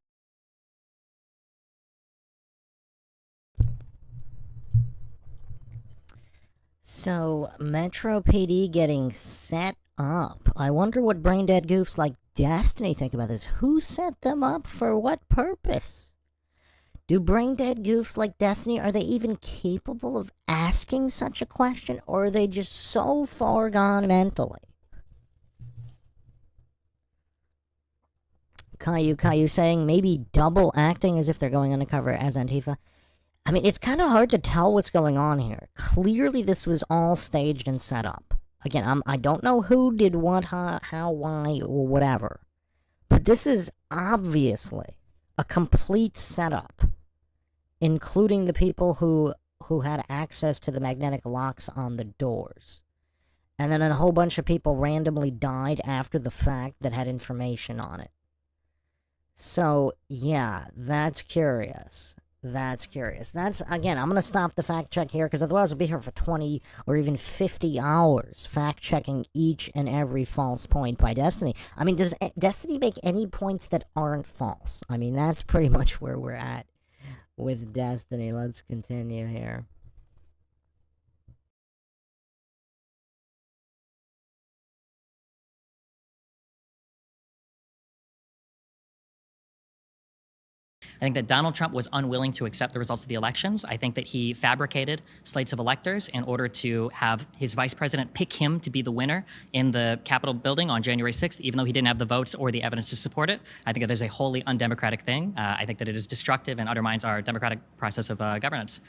So, Metro PD getting set up. I wonder what brain-dead goofs like Destiny think about this. Who set them up for what purpose? Do brain-dead goofs like Destiny, are they even capable of asking such a question? Or are they just so far gone mentally? Caillou saying maybe double acting as if they're going undercover as Antifa. I mean, it's kind of hard to tell what's going on here. Clearly, this was all staged and set up. Again, I don't know who did what, how, why, or whatever. But this is obviously a complete setup. including the people who had access to the magnetic locks on the doors. And then a whole bunch of people randomly died after the fact that had information on it. So, yeah, that's curious. That's curious. That's, again, I'm going to stop the fact check here, because otherwise we'll be here for 20 or even 50 hours fact checking each and every false point by Destiny. I mean, does Destiny make any points that aren't false? I mean, that's pretty much where we're at with Destiny. Let's continue here. I think that Donald Trump was unwilling to accept the results of the elections. I think that he fabricated slates of electors in order to have his vice president pick him to be the winner in the Capitol building on January 6th, even though he didn't have the votes or the evidence to support it. I think that is a wholly undemocratic thing. I think that it is destructive and undermines our democratic process of governance.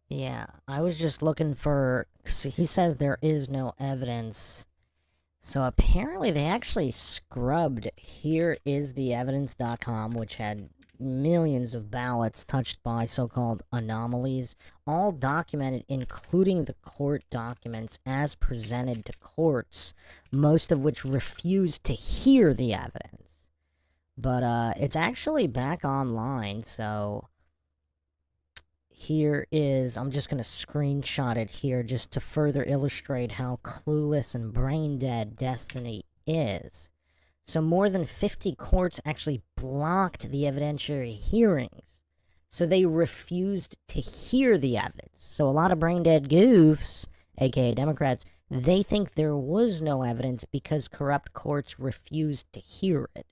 Yeah, I was just looking for... So he says there is no evidence. So apparently they actually scrubbed hereistheevidence.com, which had millions of ballots touched by so-called anomalies, all documented, including the court documents as presented to courts, most of which refused to hear the evidence. But it's actually back online, so... Here is, I'm just going to screenshot it here just to further illustrate how clueless and brain dead Destiny is. So more than 50 courts actually blocked the evidentiary hearings. So they refused to hear the evidence. So a lot of brain dead goofs, aka Democrats, they think there was no evidence because corrupt courts refused to hear it.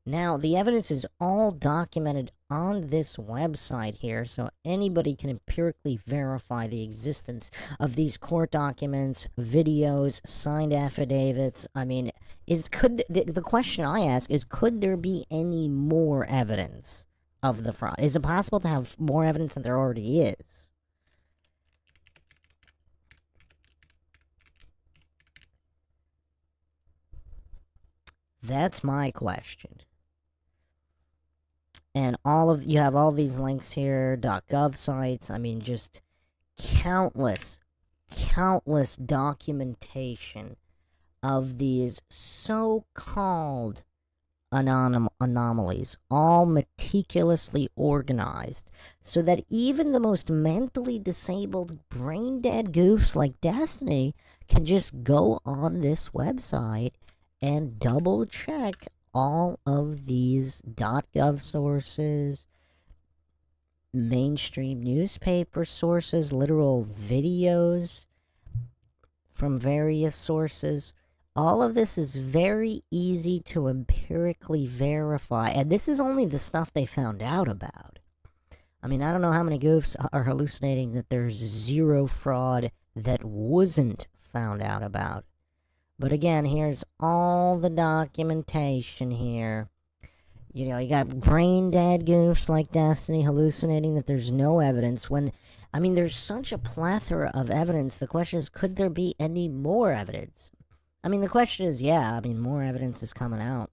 Now, the evidence is all documented on this website here, so anybody can empirically verify the existence of these court documents, videos, signed affidavits. I mean, the question I ask is, could there be any more evidence of the fraud? Is it possible to have more evidence than there already is? That's my question. And you have all these links here, .gov sites, I mean, just countless documentation of these so-called anomalies, all meticulously organized, so that even the most mentally disabled, brain-dead goofs like Destiny can just go on this website and double-check all of these .gov sources, mainstream newspaper sources, literal videos from various sources. All of this is very easy to empirically verify, and this is only the stuff they found out about. I mean, I don't know how many goofs are hallucinating that there's zero fraud that wasn't found out about. But again, here's all the documentation here. You know, you got brain dead goofs like Destiny hallucinating that there's no evidence when, I mean, there's such a plethora of evidence. The question is, could there be any more evidence? I mean, the question is, yeah, I mean, more evidence is coming out.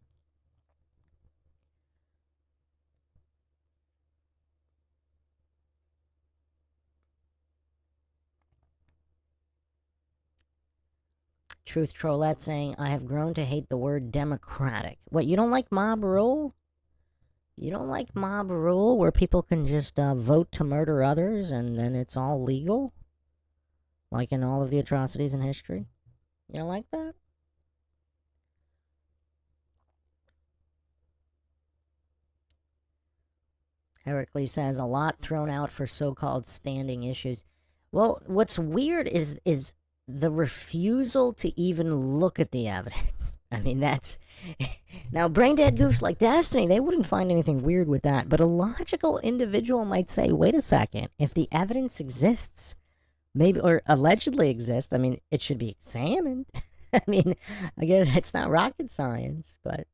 Truth Trollette saying, I have grown to hate the word democratic. What, you don't like mob rule? You don't like mob rule where people can just vote to murder others and then it's all legal? Like in all of the atrocities in history? You don't like that? Heracles says, a lot thrown out for so-called standing issues. Well, what's weird is the refusal to even look at the evidence. I mean, that's... Now, brain-dead goofs like Destiny, they wouldn't find anything weird with that, but a logical individual might say, wait a second, if the evidence exists, maybe, or allegedly exists, I mean, it should be examined. I mean, again, it's not rocket science, but...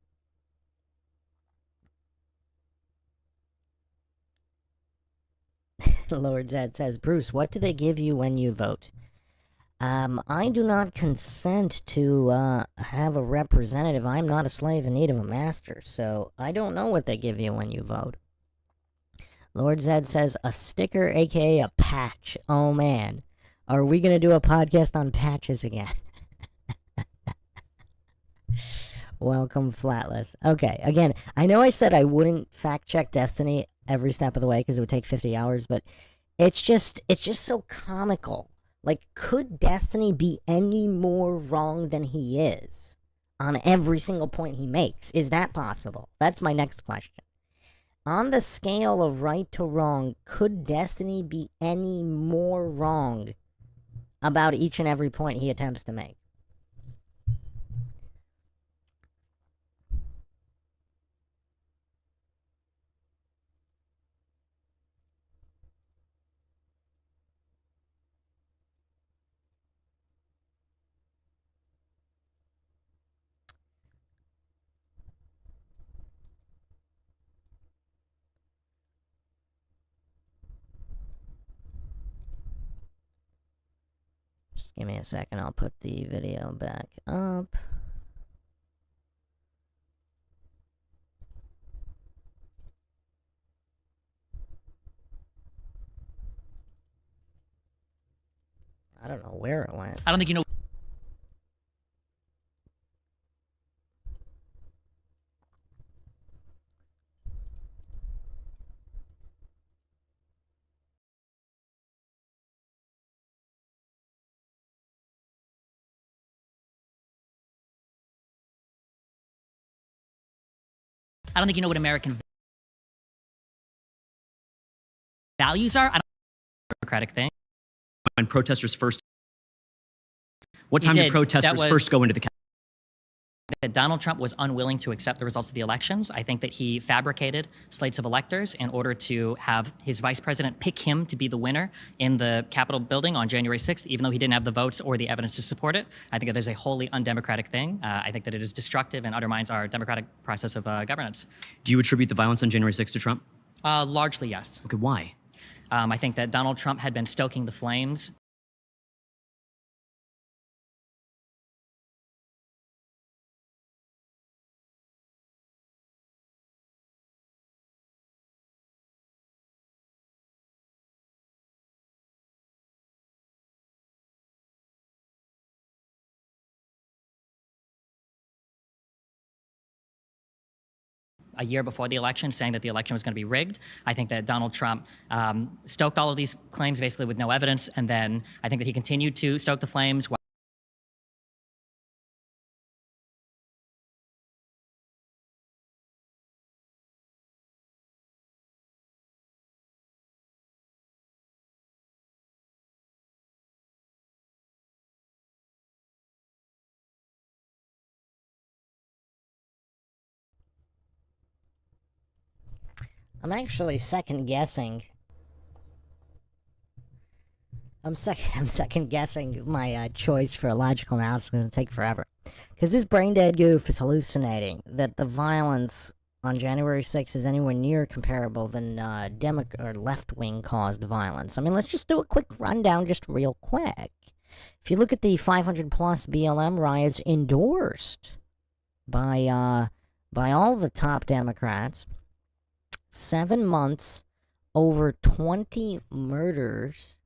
Lord Zed says, Bruce, what do they give you when you vote? I do not consent to have a representative. I'm not a slave in need of a master, so I don't know what they give you when you vote. Lord Zed says, a sticker, aka a patch. Oh man, are we gonna do a podcast on patches again? Welcome, Flatless. Okay, again, I know I said I wouldn't fact check Destiny every step of the way because it would take 50 hours, but it's just so comical. Like, could Destiny be any more wrong than he is on every single point he makes? Is that possible? That's my next question. On the scale of right to wrong, could Destiny be any more wrong about each and every point he attempts to make? Just give me a second, I'll put the video back up. I don't know where it went. I don't think you know. I don't think you know what American values are. I don't know what democratic thing. When protesters first, what time did protesters first go into the Capitol? That Donald Trump was unwilling to accept the results of the elections. I think that he fabricated slates of electors in order to have his vice president pick him to be the winner in the Capitol building on January 6th, even though he didn't have the votes or the evidence to support it. I think that is a wholly undemocratic thing. I think that it is destructive and undermines our democratic process of governance. Do you attribute the violence on January 6th to Trump? Largely, yes. Okay, why? I think that Donald Trump had been stoking the flames a year before the election, saying that the election was going to be rigged. I think that Donald Trump stoked all of these claims basically with no evidence, and then I think that he continued to stoke the flames. I'm actually second guessing I'm second guessing my choice for a logical analysis. It's gonna take forever, because this brain dead goof is hallucinating that the violence on January 6th is anywhere near comparable than or left-wing caused violence. I mean, let's just do a quick rundown, just real quick. If you look at the 500 plus BLM riots endorsed by all the top Democrats, 7 months, over 20 murders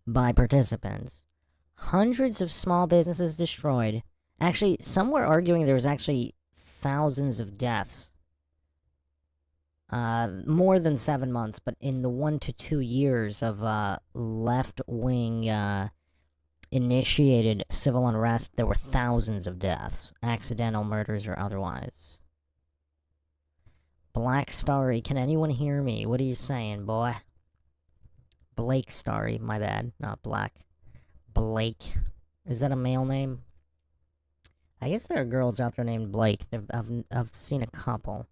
by participants, hundreds of small businesses destroyed. Actually, some were arguing there was actually thousands of deaths. More than 7 months, but in the 1 to 2 years of left-wing initiated civil unrest, there were thousands of deaths, accidental murders or otherwise. Black Starry, can anyone hear me? What are you saying, boy? Blake Starry, my bad, not Black. Blake. Is that a male name? I guess there are girls out there named Blake. I've seen a couple.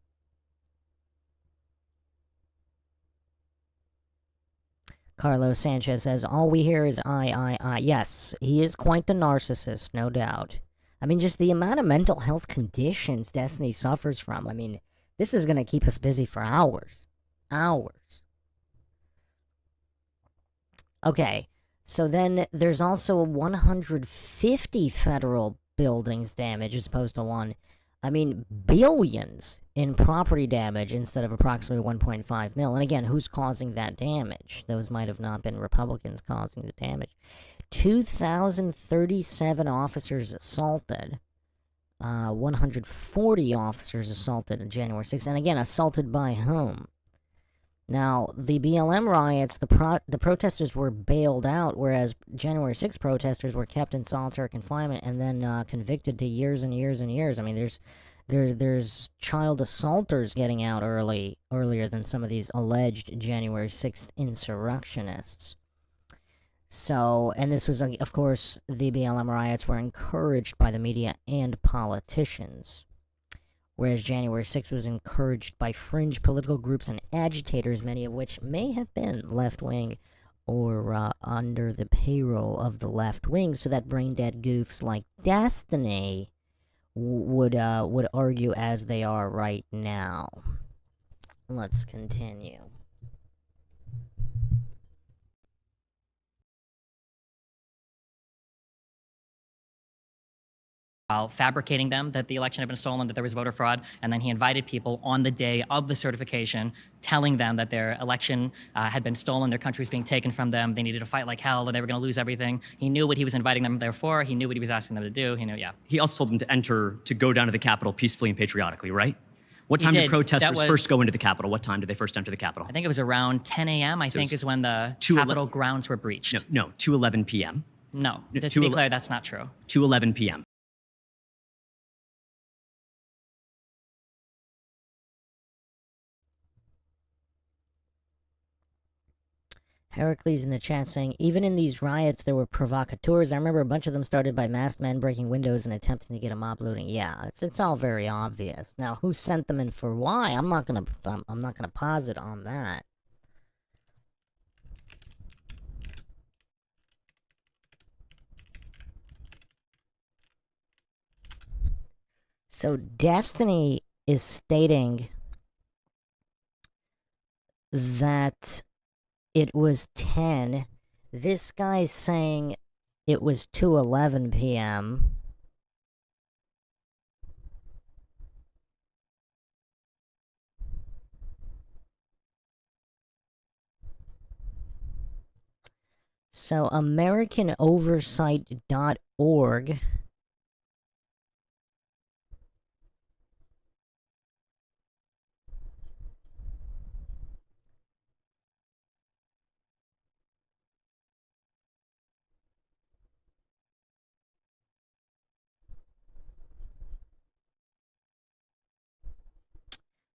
Carlos Sanchez says, all we hear is I. Yes, he is quite the narcissist, no doubt. I mean, just the amount of mental health conditions Destiny suffers from. I mean, this is going to keep us busy for hours. Hours. Okay, so then there's also 150 federal buildings damaged as opposed to one. I mean, billions in property damage instead of approximately 1.5 mil. And again, who's causing that damage? Those might have not been Republicans causing the damage. 2,037 officers assaulted. 140 officers assaulted on January 6th. And again, assaulted by whom? Now, the BLM riots, the protesters were bailed out, whereas January 6th protesters were kept in solitary confinement and then convicted to years and years and years. I mean, there's child assaulters getting out earlier than some of these alleged January 6th insurrectionists. So, and this was, of course, the BLM riots were encouraged by the media and politicians, whereas January 6th was encouraged by fringe political groups and agitators, many of which may have been left-wing or under the payroll of the left wing, so that brain-dead goofs like Destiny would argue as they are right now. Let's continue. While fabricating them that the election had been stolen, that there was voter fraud, and then he invited people on the day of the certification, telling them that their election had been stolen, their country was being taken from them, they needed to fight like hell, and they were going to lose everything. He knew what he was inviting them there for. He knew what he was asking them to do. He knew, yeah. He also told them to go down to the Capitol peacefully and patriotically, right? What time did protesters first go into the Capitol? What time did they first enter the Capitol? I think it was around 10 a.m., I think, is when the Capitol grounds were breached. No, 2:11 p.m. No, to be clear, that's not true. 2:11 p.m. Heracles in the chat saying, even in these riots, there were provocateurs. I remember a bunch of them started by masked men breaking windows and attempting to get a mob looting. Yeah, it's all very obvious. Now, who sent them and for why? I'm not gonna posit on that. So Destiny is stating that it was 10. This guy's saying it was 2:11 p.m. So AmericanOversight.org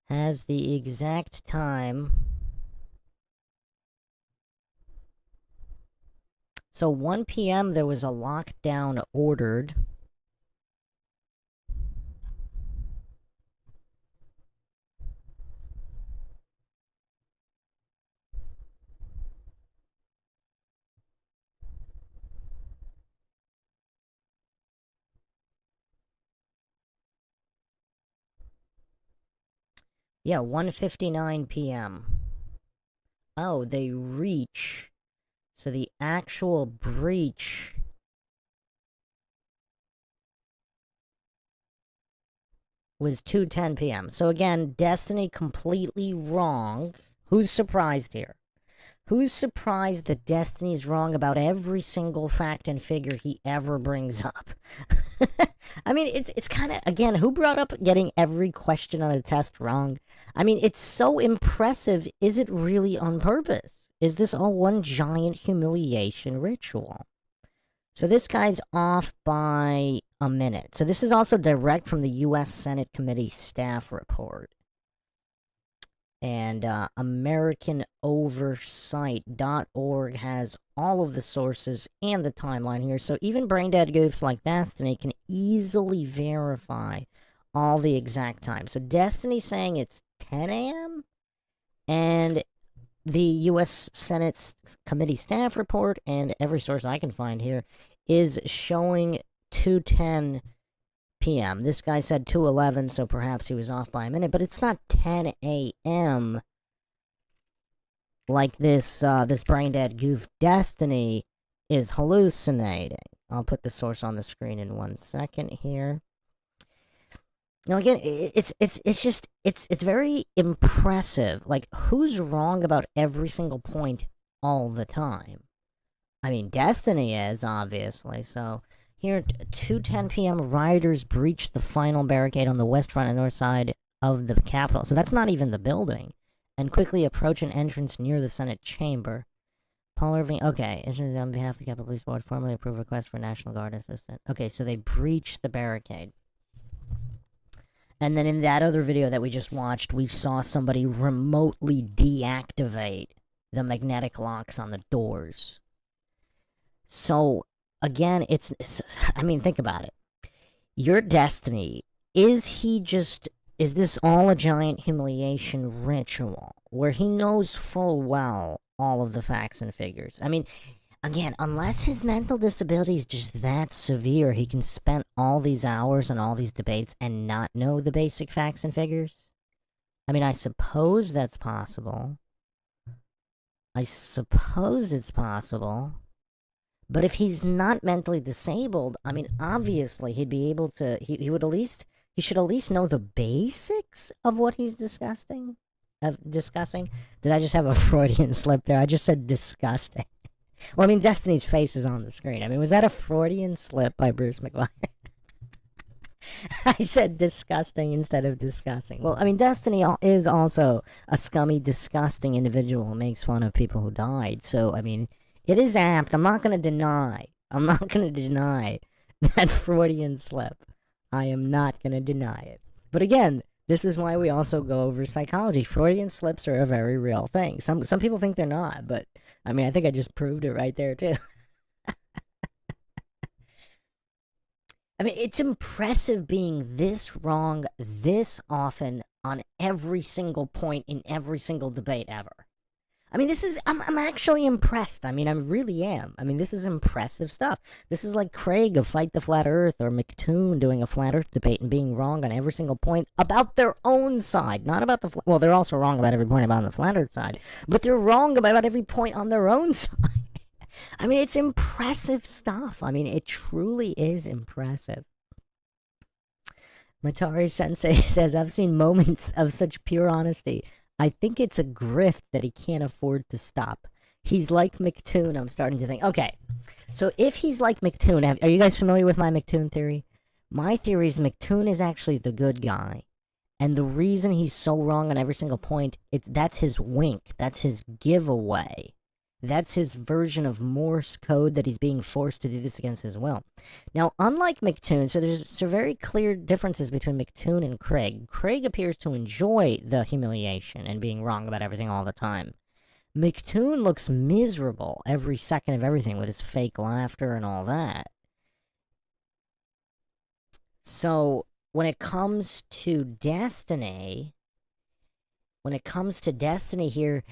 has the exact time. So 1 p.m. there was a lockdown ordered. Yeah, 1:59 p.m. Oh, they reach. So the actual breach was 2:10 p.m. So again, Destiny completely wrong. Who's surprised here? Who's surprised that Destiny's wrong about every single fact and figure he ever brings up? I mean, it's kind of, again, who brought up getting every question on a test wrong? I mean, it's so impressive. Is it really on purpose? Is this all one giant humiliation ritual? So this guy's off by a minute. So this is also direct from the U.S. Senate Committee staff report. And AmericanOversight.org has all of the sources and the timeline here. So even brain-dead goofs like Destiny can easily verify all the exact time. So Destiny's saying it's 10 a.m. and the U.S. Senate Committee staff report and every source I can find here is showing 2:10 p.m. This guy said 2:11, so perhaps he was off by a minute, but it's not 10 a.m. like this brain-dead goof Destiny is hallucinating. I'll put the source on the screen in 1 second here. Now again, it's very impressive. Like, who's wrong about every single point all the time? I mean, Destiny is, obviously, so here at 2:10 p.m., rioters breached the final barricade on the west front and north side of the Capitol. So that's not even the building. And quickly approach an entrance near the Senate chamber. Paul Irving, okay, on behalf of the Capitol Police Board, formally approve request for National Guard assistant. Okay, so they breached the barricade. And then in that other video that we just watched, we saw somebody remotely deactivate the magnetic locks on the doors. So, again, I mean, think about it. Your Destiny, is this all a giant humiliation ritual where he knows full well all of the facts and figures? I mean, again, unless his mental disability is just that severe, he can spend all these hours on all these debates and not know the basic facts and figures? I mean, I suppose that's possible. I suppose it's possible. But if he's not mentally disabled, I mean, obviously he'd be able to, he should at least know the basics of what he's discussing. Did I just have a Freudian slip there? I just said disgusting. Well, I mean, Destiny's face is on the screen. I mean, was that a Freudian slip by Bruce McGuire? I said disgusting instead of discussing. Well, I mean, Destiny is also a scummy, disgusting individual who makes fun of people who died. So, I mean, it is apt. I'm not going to deny that Freudian slip. I am not going to deny it. But again, this is why we also go over psychology. Freudian slips are a very real thing. Some people think they're not, but I mean, I think I just proved it right there too. I mean, it's impressive being this wrong this often on every single point in every single debate ever. I mean, I'm actually impressed. I mean, I really am. I mean, this is impressive stuff. This is like Craig of Fight the Flat Earth or McToon doing a Flat Earth debate and being wrong on every single point about their own side. Not about well, they're also wrong about every point about the Flat Earth side, but they're wrong about every point on their own side. I mean, it's impressive stuff. I mean, it truly is impressive. Matari Sensei says, I've seen moments of such pure honesty. I think it's a grift that he can't afford to stop. He's like McToon, I'm starting to think. Okay, so if he's like McToon, are you guys familiar with my McToon theory? My theory is McToon is actually the good guy. And the reason he's so wrong on every single point, that's his wink. That's his giveaway. That's his version of Morse code that he's being forced to do this against his will. Now, unlike McToon, so there's some very clear differences between McToon and Craig. Craig appears to enjoy the humiliation and being wrong about everything all the time. McToon looks miserable every second of everything with his fake laughter and all that. So, when it comes to Destiny here,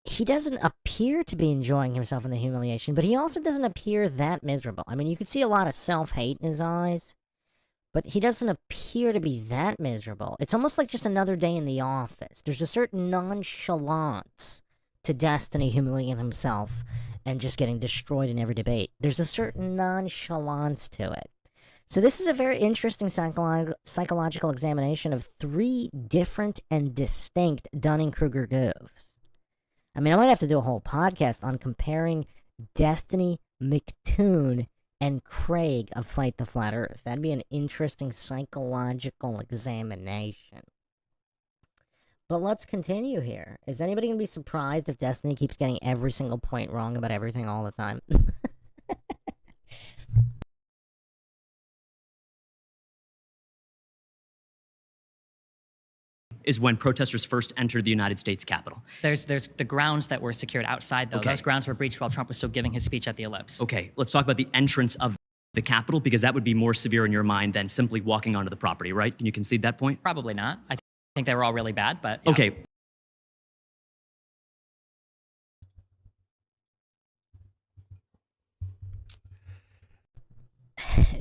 he doesn't appear to be enjoying himself in the humiliation, but he also doesn't appear that miserable. I mean, you can see a lot of self-hate in his eyes, But he doesn't appear to be that miserable. It's almost like just another day in the office. There's a certain nonchalance to Destiny humiliating himself and just getting destroyed in every debate. There's a certain nonchalance to it. So this is a very interesting psychological examination of 3 different and distinct Dunning-Kruger goofs. I mean, I might have to do a whole podcast on comparing Destiny, McToon, and Craig of Fight the Flat Earth. That'd be an interesting psychological examination. But let's continue here. Is anybody going to be surprised if Destiny keeps getting every single point wrong about everything all the time? Is when protesters first entered the United States Capitol. There's the grounds that were secured outside, though. Okay. Those grounds were breached while Trump was still giving his speech at the Ellipse. Okay, let's talk about the entrance of the Capitol, because that would be more severe in your mind than simply walking onto the property, right? Can you concede that point? Probably not. I think they were all really bad, but yeah. Okay.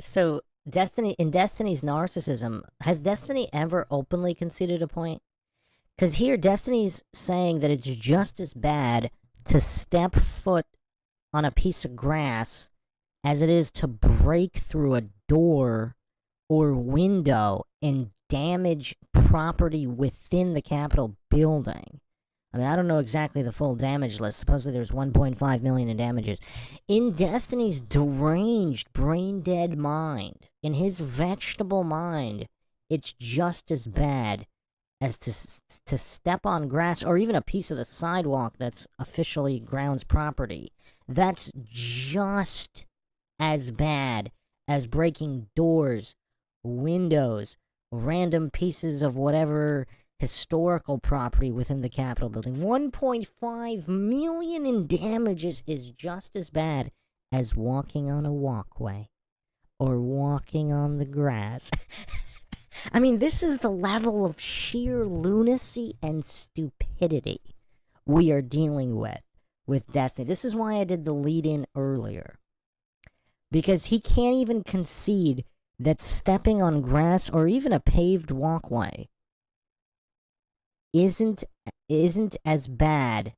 So, in Destiny's narcissism, has Destiny ever openly conceded a point? Because here, Destiny's saying that it's just as bad to step foot on a piece of grass as it is to break through a door or window and damage property within the Capitol building. I mean, I don't know exactly the full damage list. Supposedly there's 1.5 million in damages. In Destiny's deranged, brain-dead mind, in his vegetable mind, it's just as bad as to step on grass or even a piece of the sidewalk that's officially grounds property. That's just as bad as breaking doors, windows, random pieces of whatever historical property within the Capitol building. 1.5 million in damages is just as bad as walking on a walkway or walking on the grass. I mean, this is the level of sheer lunacy and stupidity we are dealing with Destiny. This is why I did the lead-in earlier. Because he can't even concede that stepping on grass or even a paved walkway isn't as bad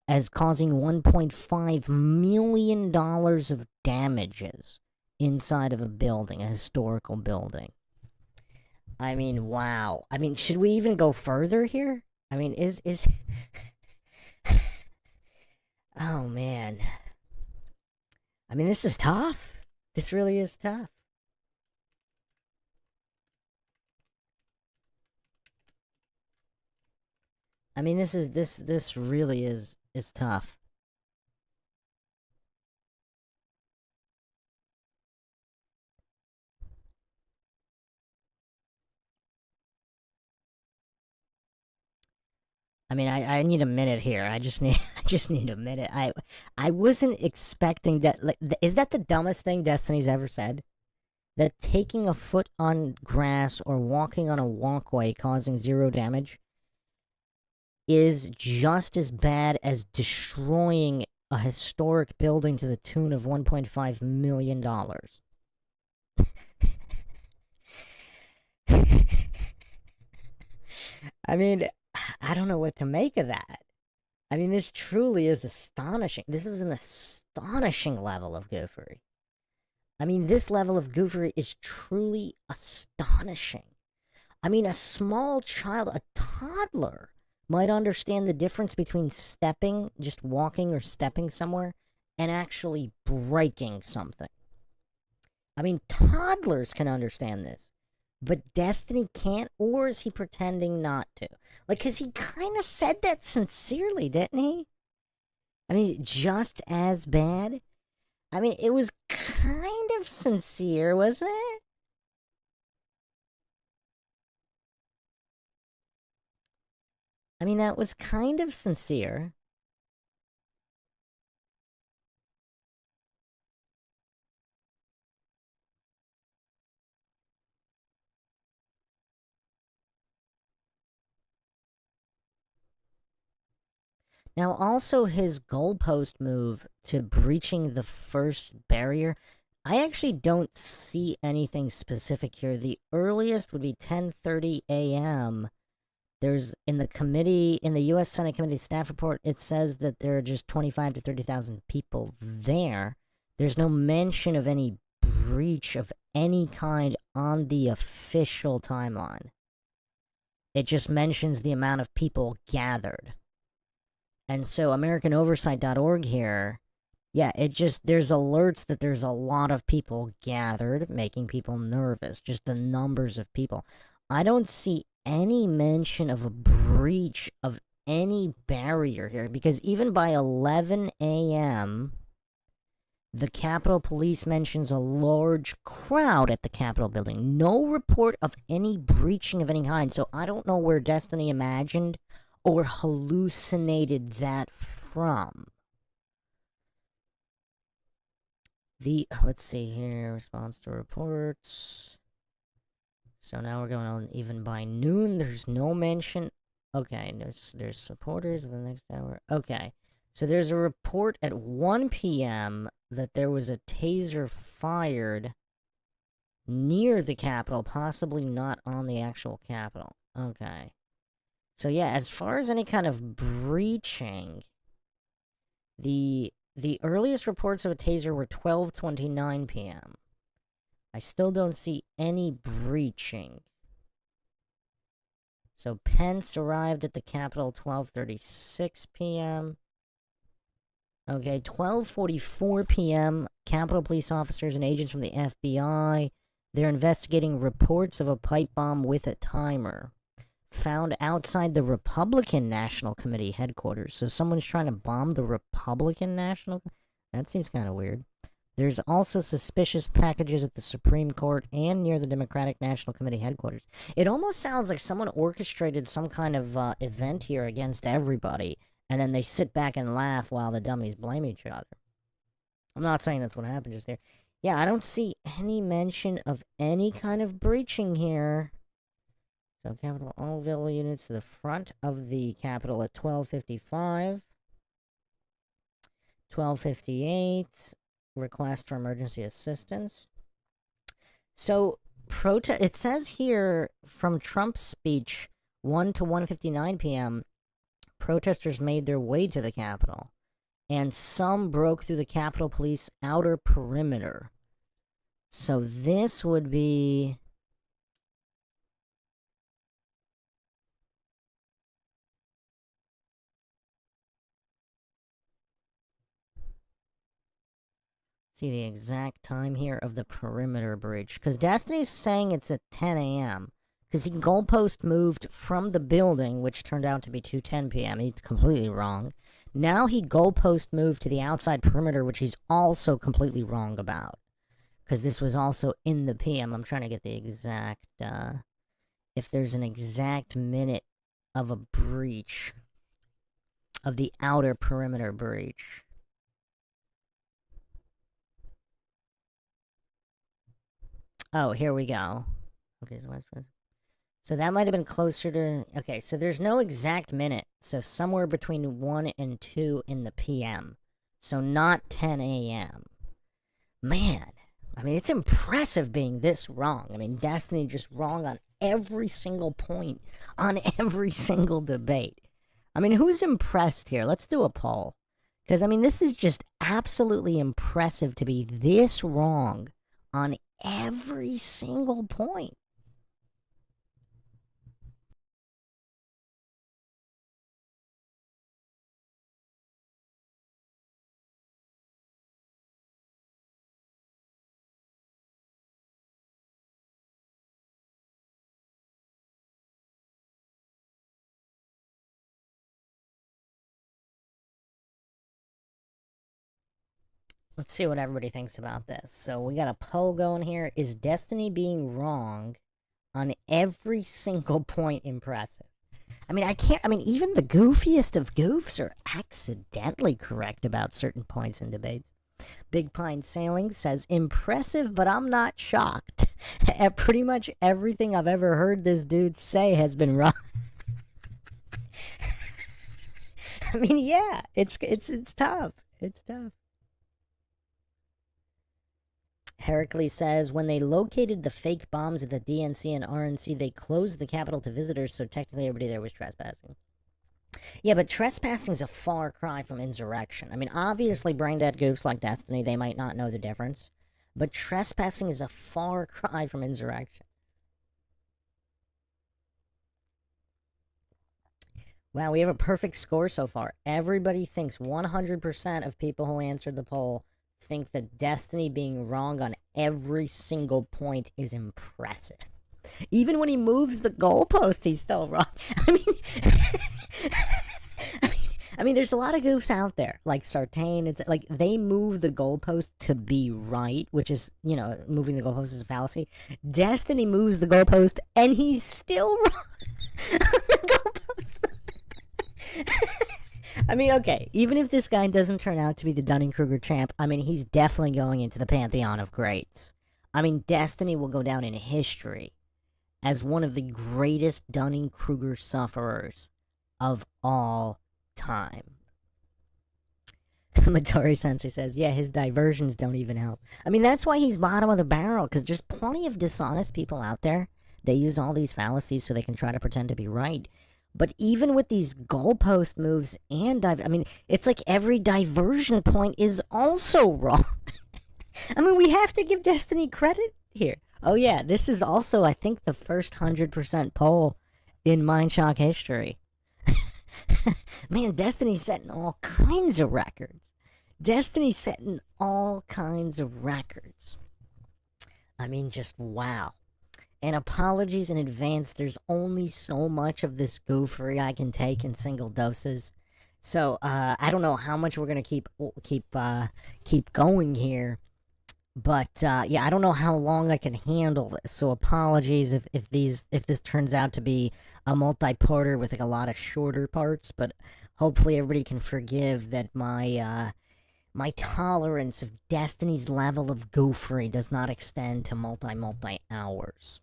as causing $1.5 million of damages inside of a building, a historical building. I mean, wow. I mean, should we even go further here? I mean, is oh man. I mean, this is tough. This really is tough. I mean, this really is tough. I mean, I need a minute here. I just need a minute. I wasn't expecting that. Like, is that the dumbest thing Destiny's ever said? That taking a foot on grass or walking on a walkway causing 0 damage is just as bad as destroying a historic building to the tune of $1.5 million. I mean, I don't know what to make of that. I mean, this truly is astonishing. This is an astonishing level of goofery. I mean, this level of goofery is truly astonishing. I mean, a small child, a toddler, might understand the difference between stepping, just walking or stepping somewhere, and actually breaking something. I mean, toddlers can understand this. But Destiny can't, or is he pretending not to? Like, because he kind of said that sincerely, didn't he? I mean, just as bad? I mean, it was kind of sincere, wasn't it? I mean, that was kind of sincere. Now, also his goalpost move to breaching the first barrier, I actually don't see anything specific here. The earliest would be 10:30 a.m. There's in the U.S. Senate Committee staff report, it says that there are just 25 to 30,000 people there. There's no mention of any breach of any kind on the official timeline. It just mentions the amount of people gathered. And so AmericanOversight.org here, yeah, there's alerts that there's a lot of people gathered, making people nervous, just the numbers of people. I don't see any mention of a breach of any barrier here, because even by 11 a.m., the Capitol Police mentions a large crowd at the Capitol building. No report of any breaching of any kind, so I don't know where Destiny imagined or hallucinated that from. Let's see here, response to reports. So now we're going on even by noon. There's no mention. Okay, there's supporters of the next hour. Okay, so there's a report at 1 p.m. that there was a taser fired near the Capitol, possibly not on the actual Capitol. Okay. So yeah, as far as any kind of breaching, the earliest reports of a taser were 12:29 p.m. I still don't see any breaching. So Pence arrived at the Capitol 12:36 p.m. Okay, 12:44 p.m. Capitol police officers and agents from the FBI, they're investigating reports of a pipe bomb with a timer found outside the Republican National Committee headquarters. So someone's trying to bomb the Republican National... That seems kind of weird. There's also suspicious packages at the Supreme Court and near the Democratic National Committee headquarters. It almost sounds like someone orchestrated some kind of event here against everybody, and then they sit back and laugh while the dummies blame each other. I'm not saying that's what happened just there. Yeah, I don't see any mention of any kind of breaching here. So Capitol, all available units to the front of the Capitol at 12:55. 12:58. Request for emergency assistance. So, it says here from Trump's speech, 1 to 1:59 p.m., protesters made their way to the Capitol, and some broke through the Capitol Police outer perimeter. So this would be... See the exact time here of the perimeter breach. Because Destiny's saying it's at 10 a.m. Because he goalpost moved from the building, which turned out to be 2:10 p.m. He's completely wrong. Now he goalpost moved to the outside perimeter, which he's also completely wrong about. Because this was also in the PM. I'm trying to get the exact... if there's an exact minute of a breach. Of the outer perimeter breach. Oh, here we go. Okay, so that might have been closer to... Okay, so there's no exact minute. So somewhere between 1 and 2 in the PM. So not 10 a.m. Man, I mean, it's impressive being this wrong. I mean, Destiny just wrong on every single point. On every single debate. I mean, who's impressed here? Let's do a poll. Because, I mean, this is just absolutely impressive to be this wrong on every single point. Let's see what everybody thinks about this. So we got a poll going here. Is Destiny being wrong on every single point impressive? I mean, even the goofiest of goofs are accidentally correct about certain points in debates. Big Pine Sailing says, impressive, but I'm not shocked. Pretty much everything I've ever heard this dude say has been wrong. I mean, yeah, it's tough. It's tough. Heracles says, when they located the fake bombs at the DNC and RNC, they closed the Capitol to visitors, so technically everybody there was trespassing. Yeah, but trespassing is a far cry from insurrection. I mean, obviously, brain-dead goofs like Destiny, they might not know the difference. But trespassing is a far cry from insurrection. Wow, we have a perfect score so far. Everybody thinks 100% of people who answered the poll think that Destiny being wrong on every single point is impressive. Even when he moves the goalpost, he's still wrong. I mean, there's a lot of goofs out there, like Sartain. It's like they move the goalpost to be right, which is, you know, moving the goalpost is a fallacy. Destiny moves the goalpost, and he's still wrong on the goalpost. I mean, okay, even if this guy doesn't turn out to be the Dunning-Kruger champ, I mean, he's definitely going into the pantheon of greats. I mean, Destiny will go down in history as one of the greatest Dunning-Kruger sufferers of all time. Matori Sensei says, yeah, his diversions don't even help. I mean, that's why he's bottom of the barrel, because there's plenty of dishonest people out there. They use all these fallacies so they can try to pretend to be right. But even with these goalpost moves and I mean, it's like every diversion point is also wrong. I mean, we have to give Destiny credit here. Oh yeah, this is also, I think, the first 100% poll in MindShock history. Man, Destiny's setting all kinds of records. Destiny's setting all kinds of records. I mean, just wow. And apologies in advance, there's only so much of this goofery I can take in single doses. So, I don't know how much we're gonna keep going here. But, yeah, I don't know how long I can handle this. So apologies if this turns out to be a multi-parter with, like, a lot of shorter parts. But hopefully everybody can forgive that my tolerance of Destiny's level of goofery does not extend to multi hours.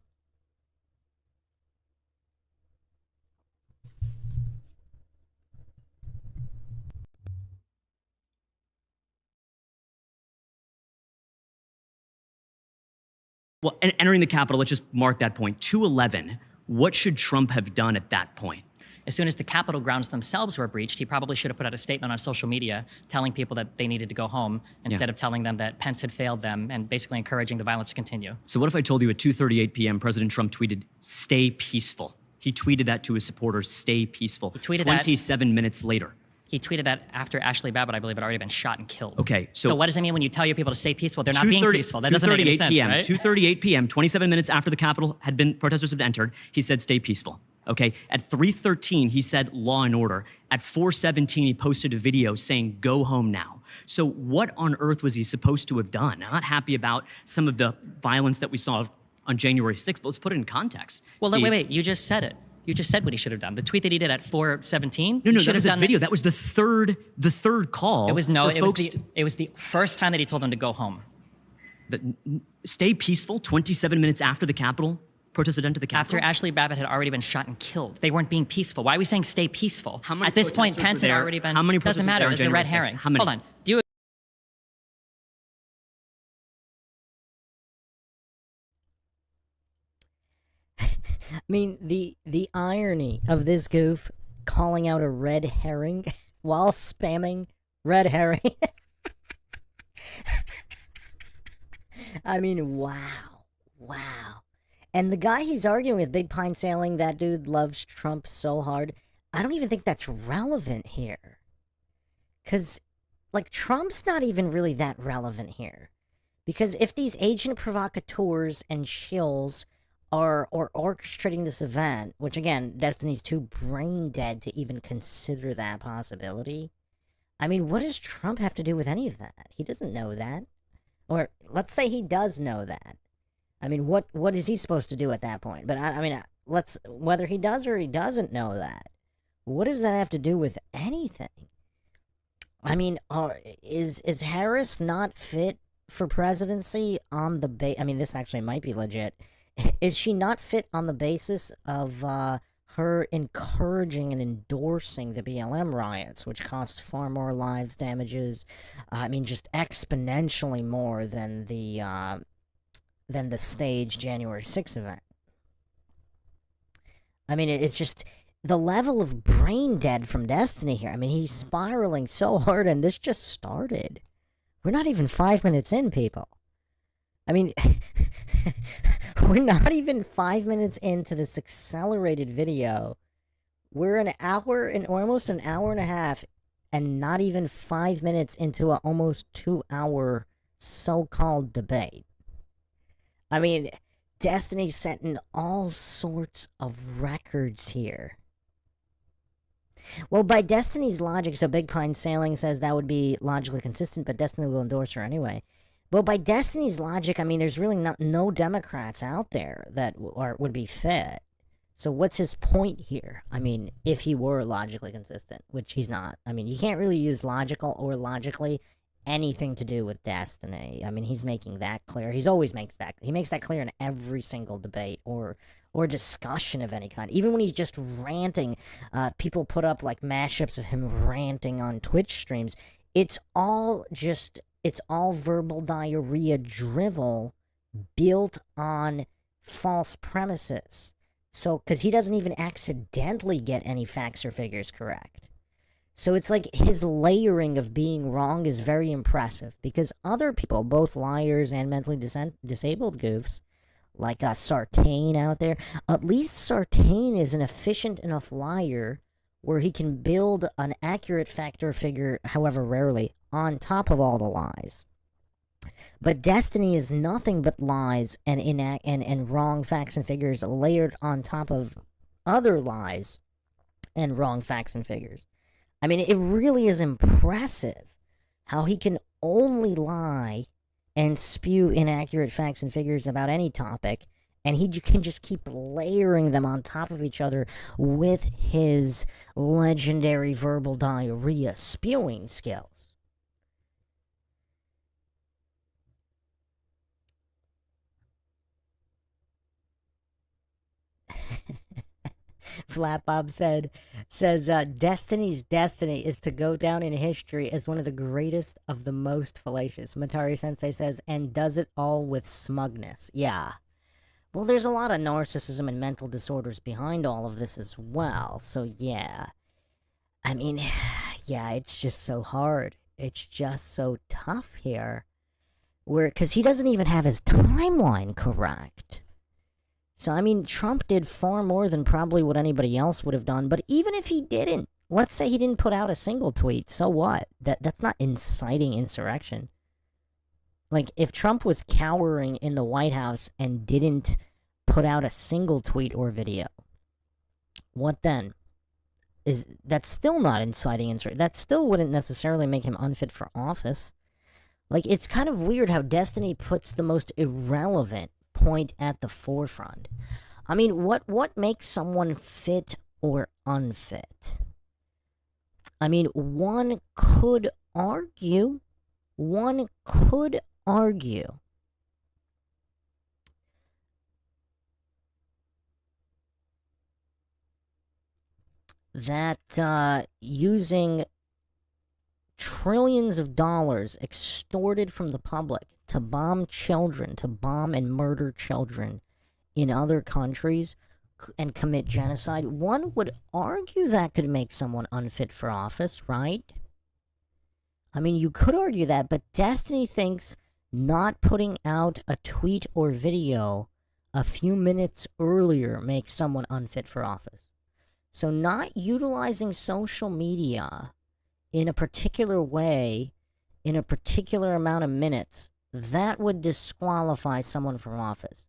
Well, entering the Capitol, let's just mark that point. 211, what should Trump have done at that point? As soon as the Capitol grounds themselves were breached, he probably should have put out a statement on social media telling people that they needed to go home instead of telling them that Pence had failed them and basically encouraging the violence to continue. So what if I told you at 2:38 p.m. President Trump tweeted, "Stay peaceful." He tweeted that to his supporters, "Stay peaceful." He tweeted 27 minutes later. He tweeted that after Ashley Babbitt, I believe, had already been shot and killed. Okay, so what does it mean when you tell your people to stay peaceful? They're not being peaceful. That doesn't make any sense, PM, right? 2:38 p.m., 27 minutes after the Capitol had been, protesters had entered, he said, "Stay peaceful." Okay, at 3:13, he said, "Law and order." At 4:17, he posted a video saying, "Go home now." So what on earth was he supposed to have done? I'm not happy about some of the violence that we saw on January 6th, but let's put it in context. Well, Steve. wait, you just said it. You just said what he should have done. The tweet that he did at 4:17. No, that was a video. That was the third call. It was it was the first time that he told them to go home. Stay peaceful. 27 minutes after the Capitol protest had entered the Capitol. After Ashley Babbitt had already been shot and killed, they weren't being peaceful. Why are we saying stay peaceful? How many at this point, protesters Pence were had there? already been. How many doesn't protesters matter. were there It's a January red 6th? herring. How many? Hold on. Do you? I mean, the irony of this goof calling out a red herring while spamming red herring. I mean, wow. And the guy he's arguing with, Big Pine Sailing, that dude loves Trump so hard. I don't even think that's relevant here. Because, like, Trump's not even really that relevant here. Because if these agent provocateurs and shills are orchestrating this event, which again, Destiny's too brain dead to even consider that possibility. I mean, what does Trump have to do with any of that? He doesn't know that. Or let's say he does know that. I mean, what is he supposed to do at that point? But I mean, whether he does or he doesn't know that, what does that have to do with anything? I mean, is Harris not fit for presidency on the I mean, this actually might be legit. Is she not fit on the basis of her encouraging and endorsing the BLM riots, which cost far more lives, damages, I mean, just exponentially more than the staged January 6th event. I mean, it's just the level of brain dead from Destiny here. I mean, he's spiraling so hard, and this just started. We're not even 5 minutes in, people. I mean, we're not even 5 minutes into this accelerated video. We're an hour and almost an hour and a half, and not even 5 minutes into an almost 2-hour so-called debate. I mean, Destiny's setting all sorts of records here. Well, by Destiny's logic, so Big Pine Sailing says that would be logically consistent, but Destiny will endorse her anyway. Well, by Destiny's logic, I mean, there's really no Democrats out there that would be fit. So what's his point here? I mean, if he were logically consistent, which he's not. I mean, you can't really use logical or logically anything to do with Destiny. I mean, he's making that clear. He makes that clear in every single debate or discussion of any kind. Even when he's just ranting, people put up like mashups of him ranting on Twitch streams. It's all verbal diarrhea drivel built on false premises. So, because he doesn't even accidentally get any facts or figures correct. So it's like his layering of being wrong is very impressive, because other people, both liars and mentally disabled goofs, like Sartain out there, at least Sartain is an efficient enough liar where he can build an accurate fact or figure, however rarely, on top of all the lies. But Destiny is nothing but lies and wrong facts and figures layered on top of other lies and wrong facts and figures. I mean, it really is impressive how he can only lie and spew inaccurate facts and figures about any topic, and you can just keep layering them on top of each other with his legendary verbal diarrhea spewing skills. Flat Bob says, Destiny's destiny is to go down in history as one of the greatest of the most fallacious. Matari Sensei says, and does it all with smugness. Yeah. Well, there's a lot of narcissism and mental disorders behind all of this as well, so yeah. I mean, yeah, it's just so hard. It's just so tough here. Because he doesn't even have his timeline correct. So, I mean, Trump did far more than probably what anybody else would have done. But even if he didn't, let's say he didn't put out a single tweet, so what? That's not inciting insurrection. Like, if Trump was cowering in the White House and didn't put out a single tweet or video, what then? That's still not inciting insurrection. That still wouldn't necessarily make him unfit for office. Like, it's kind of weird how Destiny puts the most irrelevant point at the forefront. I mean, what makes someone fit or unfit? I mean, one could argue that using trillions of dollars extorted from the public to bomb children, to bomb and murder children in other countries and commit genocide, one would argue that could make someone unfit for office, right? I mean, you could argue that, but Destiny thinks not putting out a tweet or video a few minutes earlier makes someone unfit for office. So not utilizing social media in a particular way, in a particular amount of minutes, that would disqualify someone from office.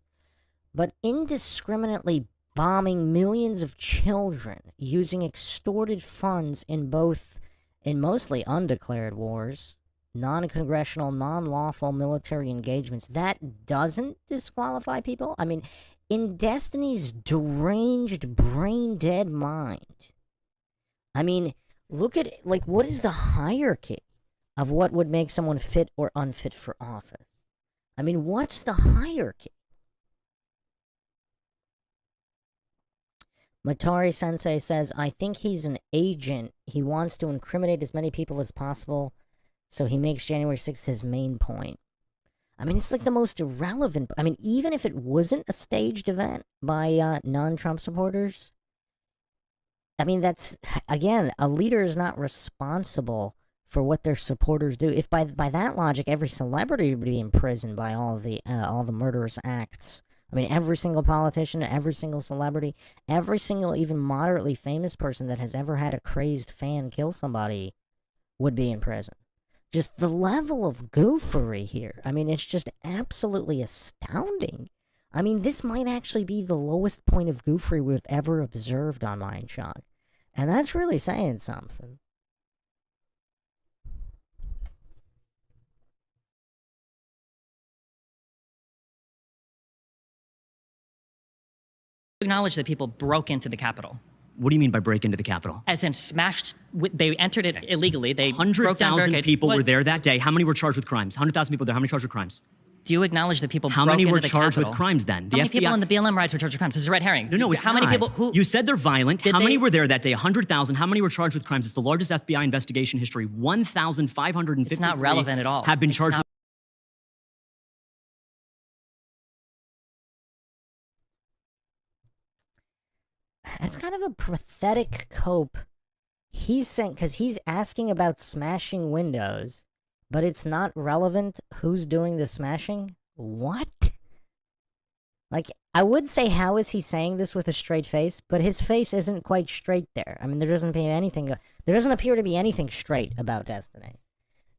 But indiscriminately bombing millions of children using extorted funds in mostly undeclared wars, non-congressional, non-lawful military engagements, that doesn't disqualify people? I mean, in Destiny's deranged, brain-dead mind, I mean, look at, like, what is the hierarchy of what would make someone fit or unfit for office? I mean, what's the hierarchy? Matari Sensei says, I think he's an agent. He wants to incriminate as many people as possible, so he makes January 6th his main point. I mean, it's like the most irrelevant. I mean, even if it wasn't a staged event by non-Trump supporters, I mean, that's, again, a leader is not responsible for what their supporters do. If by that logic, every celebrity would be imprisoned by all the murderous acts. I mean, every single politician, every single celebrity, every single even moderately famous person that has ever had a crazed fan kill somebody would be in prison. Just the level of goofery here. I mean, it's just absolutely astounding. I mean, this might actually be the lowest point of goofery we've ever observed on MINDSHOCK. And that's really saying something. Acknowledge that people broke into the Capitol. What do you mean by break into the Capitol? As in smashed, they entered it illegally. They 100,000 people were there that day. How many were charged with crimes? 100,000 people there. How many charged with crimes? Do you acknowledge that people How broke many into were the charged Capitol? with crimes then? How many people in the BLM riots were charged with crimes? This is a red herring. No, it's How not. many people who... You said they're violent. How many were there that day? 100,000. How many were charged with crimes? It's the largest FBI investigation in history. 1,553 It's not relevant at all. have been charged with. It's kind of a pathetic cope. He's saying, because he's asking about smashing windows, but it's not relevant who's doing the smashing? What? Like, I would say, how is he saying this with a straight face? But his face isn't quite straight there. I mean, there doesn't appear to be anything straight about Destiny.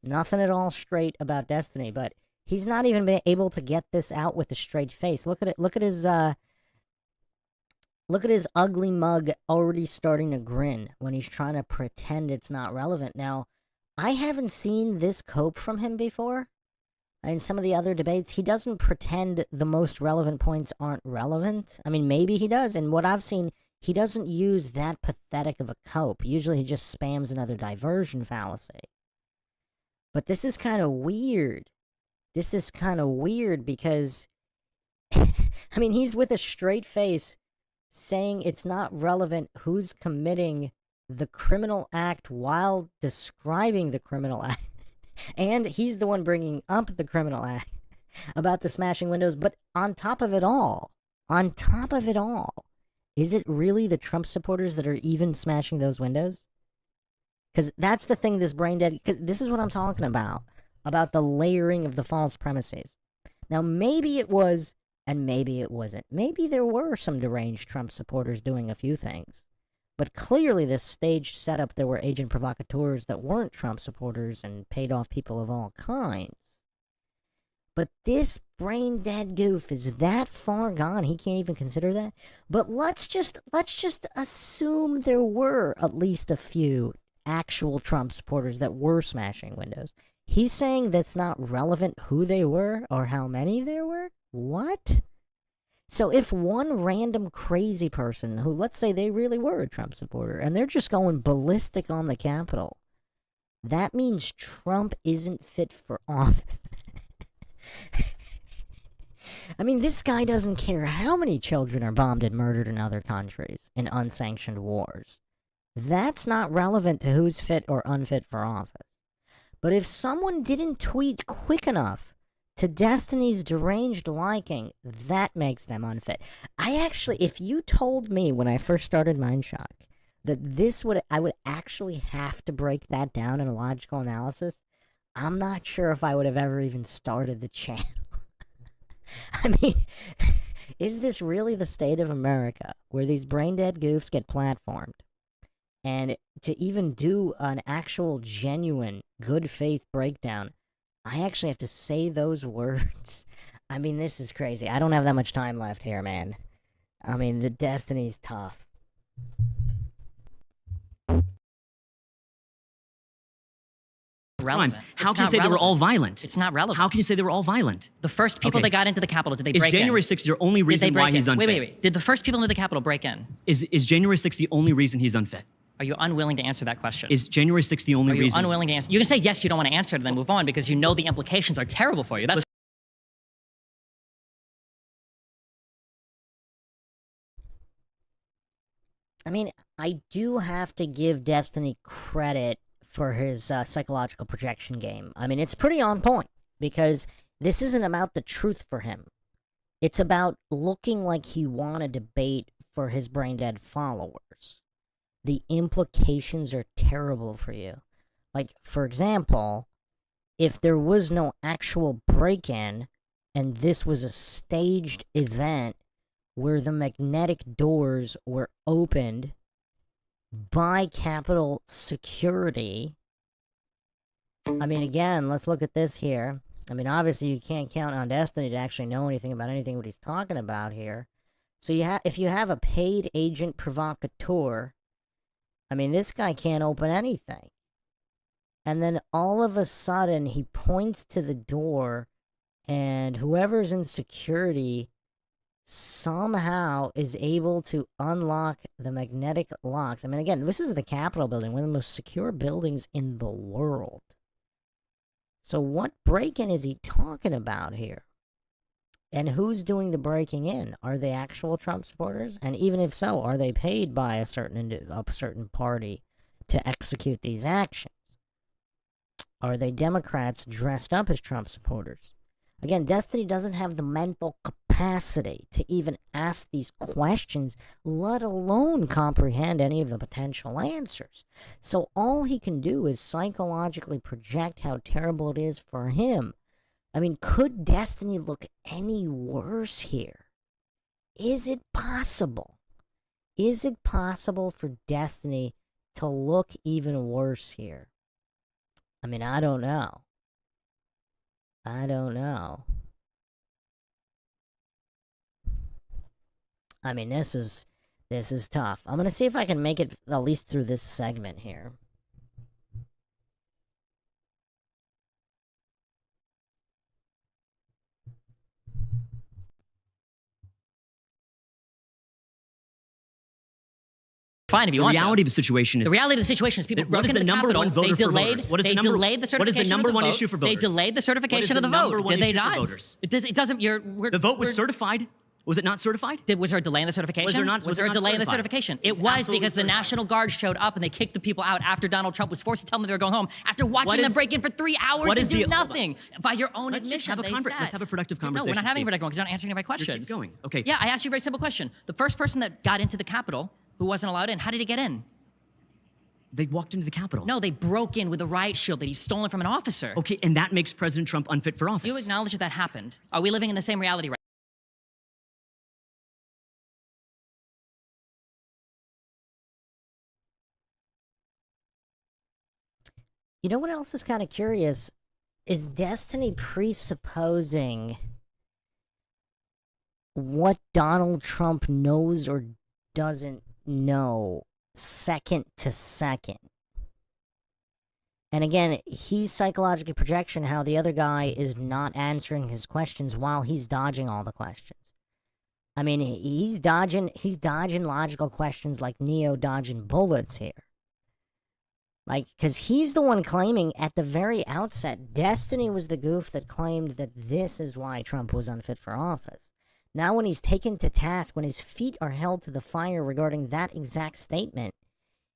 Nothing at all straight about Destiny, but he's not even been able to get this out with a straight face. Look at it. Look at his ugly mug already starting to grin when he's trying to pretend it's not relevant. Now, I haven't seen this cope from him before. In some of the other debates, he doesn't pretend the most relevant points aren't relevant. I mean, maybe he does. And what I've seen, he doesn't use that pathetic of a cope. Usually he just spams another diversion fallacy. But this is kind of weird. This is kind of weird because, I mean, he's with a straight face saying it's not relevant who's committing the criminal act while describing the criminal act. And he's the one bringing up the criminal act about the smashing windows. But on top of it all, is it really the Trump supporters that are even smashing those windows? Because that's the thing this brain dead, because this is what I'm talking about the layering of the false premises. Now, maybe it was, and maybe it wasn't. Maybe there were some deranged Trump supporters doing a few things. But clearly this staged setup, there were agent provocateurs that weren't Trump supporters and paid off people of all kinds. But this brain-dead goof is that far gone, he can't even consider that? But let's just assume there were at least a few actual Trump supporters that were smashing windows. He's saying that's not relevant who they were or how many there were? What? So if one random crazy person who, let's say they really were a Trump supporter, and they're just going ballistic on the Capitol, that means Trump isn't fit for office. I mean, this guy doesn't care how many children are bombed and murdered in other countries in unsanctioned wars. That's not relevant to who's fit or unfit for office. But if someone didn't tweet quick enough to Destiny's deranged liking, that makes them unfit. If you told me when I first started MINDSHOCK that I would actually have to break that down in a logical analysis, I'm not sure if I would have ever even started the channel. I mean, is this really the state of America, where these brain-dead goofs get platformed? And to even do an actual, genuine, good faith breakdown, I actually have to say those words. I mean, this is crazy. I don't have that much time left here, man. I mean, the Destiny's tough. Crimes. How can you say they were all violent? It's not relevant. How can you say they were all violent? The first people that got into the Capitol, did they break in? Is January 6th your only reason why he's unfit? Wait. Did the first people into the Capitol break in? Is January 6th the only reason he's unfit? Are you unwilling to answer that question? Is January 6th the only reason? Are you unwilling to answer? You can say yes, you don't want to answer it, and then move on because you know the implications are terrible for you. That's I mean, I do have to give Destiny credit for his psychological projection game. I mean, it's pretty on point, because this isn't about the truth for him. It's about looking like he won a debate for his brain dead followers. The implications are terrible for you. Like, for example, if there was no actual break-in and this was a staged event where the magnetic doors were opened by Capitol security. I mean, again, let's look at this here. I mean, obviously you can't count on Destiny to actually know anything about anything what he's talking about here. So if you have a paid agent provocateur, I mean, this guy can't open anything. And then all of a sudden he points to the door, and whoever's in security somehow is able to unlock the magnetic locks. I mean, again, this is the Capitol building, one of the most secure buildings in the world. So what break-in is he talking about here? And who's doing the breaking in? Are they actual Trump supporters? And even if so, are they paid by a certain party to execute these actions? Are they Democrats dressed up as Trump supporters? Again, Destiny doesn't have the mental capacity to even ask these questions, let alone comprehend any of the potential answers. So all he can do is psychologically project how terrible it is for him. I mean, could Destiny look any worse here? Is it possible? Is it possible for Destiny to look even worse here? I mean, I don't know. I don't know. I mean, this is tough. I'm gonna see if I can make it at least through this segment here. Fine if you want to. The reality of the situation is... The reality of the situation is people What is the number one voter for voters? What is the number one issue for voters? They delayed the certification of the vote. Did they not? It doesn't. The vote was certified. Was it not certified? Was there a delay in the certification? Was there a delay in the certification? It was because the National Guard showed up and they kicked the people out after Donald Trump was forced to tell them they were going home after watching them break in for 3 hours and do nothing. By your own admission, let's have a productive conversation. No, we're not having a productive one because you're not answering any of my questions. Keep going. Okay. Yeah, I asked you a very simple question. The first person that got into the Capitol who wasn't allowed in, how did he get in? They walked into the Capitol. No, they broke in with a riot shield that he's stolen from an officer. Okay, and that makes President Trump unfit for office. You acknowledge that happened. Are we living in the same reality right You know what else is kind of curious? Is Destiny presupposing what Donald Trump knows or doesn't know second to second? And again, he's psychologically projection how the other guy is not answering his questions while he's dodging all the questions. I mean, he's dodging logical questions like Neo dodging bullets here. Like, because he's the one claiming at the very outset, Destiny was the goof that claimed that this is why Trump was unfit for office. Now when he's taken to task, when his feet are held to the fire regarding that exact statement,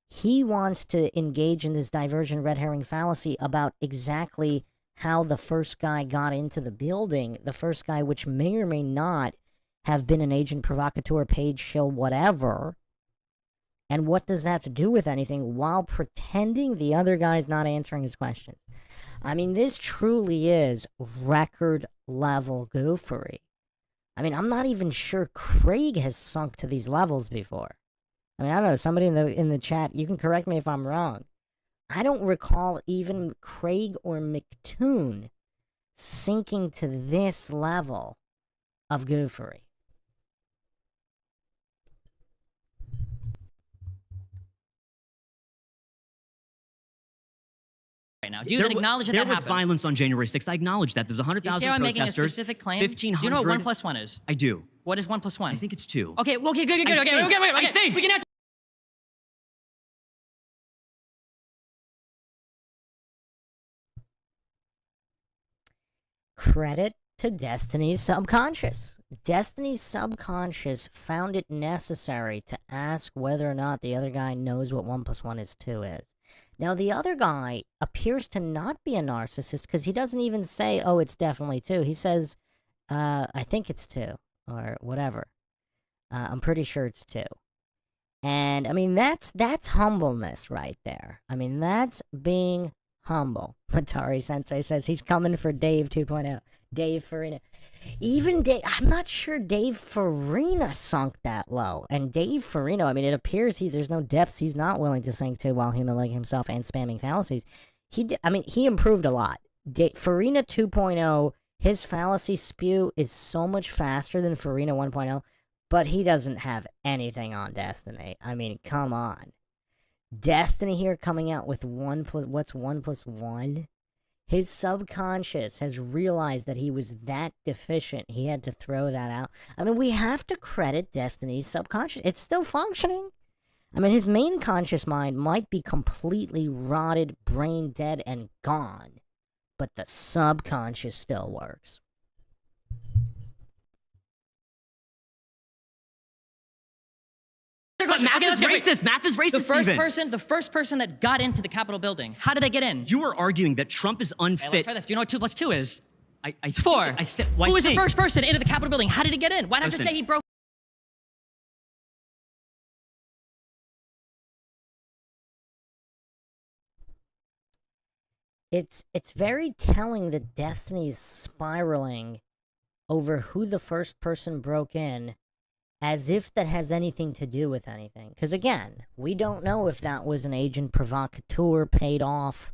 he wants to engage in this diversion red herring fallacy about exactly how the first guy got into the building, the first guy which may or may not have been an agent provocateur, paid shill, whatever. And what does that have to do with anything while pretending the other guy's not answering his questions? I mean, this truly is record level goofery. I mean, I'm not even sure Craig has sunk to these levels before. I mean, I don't know, somebody in the chat, you can correct me if I'm wrong. I don't recall even Craig or McToon sinking to this level of goofery. now? Do you acknowledge that there happened? was violence on January 6th. I acknowledge that. There was 100,000 protesters. I'm making a specific claim. 1,500. Do you know what 1 + 1 is? I do. What is 1 + 1? I think it's 2. Okay, good. Okay, I think. We can answer. Credit to Destiny's subconscious. Destiny's subconscious found it necessary to ask whether or not the other guy knows what 1 + 1 is 2 is. Now, the other guy appears to not be a narcissist because he doesn't even say, oh, it's definitely 2. He says, I think it's 2, or whatever. I'm pretty sure it's 2. And, I mean, that's humbleness right there. I mean, that's being humble. Matari Sensei says he's coming for Dave 2.0. Dave Farina. Even Dave, I'm not sure Dave Farina sunk that low. And Dave Farina, I mean, it appears there's no depths he's not willing to sink to while humiliating himself and spamming fallacies. He improved a lot. Farina 2.0, his fallacy spew is so much faster than Farina 1.0, but he doesn't have anything on Destiny. I mean, come on. Destiny here coming out with 1 + what's 1 + 1? His subconscious has realized that he was that deficient. He had to throw that out. I mean, we have to credit Destiny's subconscious. It's still functioning. I mean, his main conscious mind might be completely rotted, brain dead, and gone. But the subconscious still works. But math is racist. Math is racist. The first person that got into the Capitol building. How did they get in? You were arguing that Trump is unfit. Hey, let's try this. Do you know what 2 + 2 is? 4. Who was the first person into the Capitol building? How did he get in? Why not just say he broke? It's very telling that Destiny is spiraling over who the first person broke in, as if that has anything to do with anything. Because again, we don't know if that was an agent provocateur paid off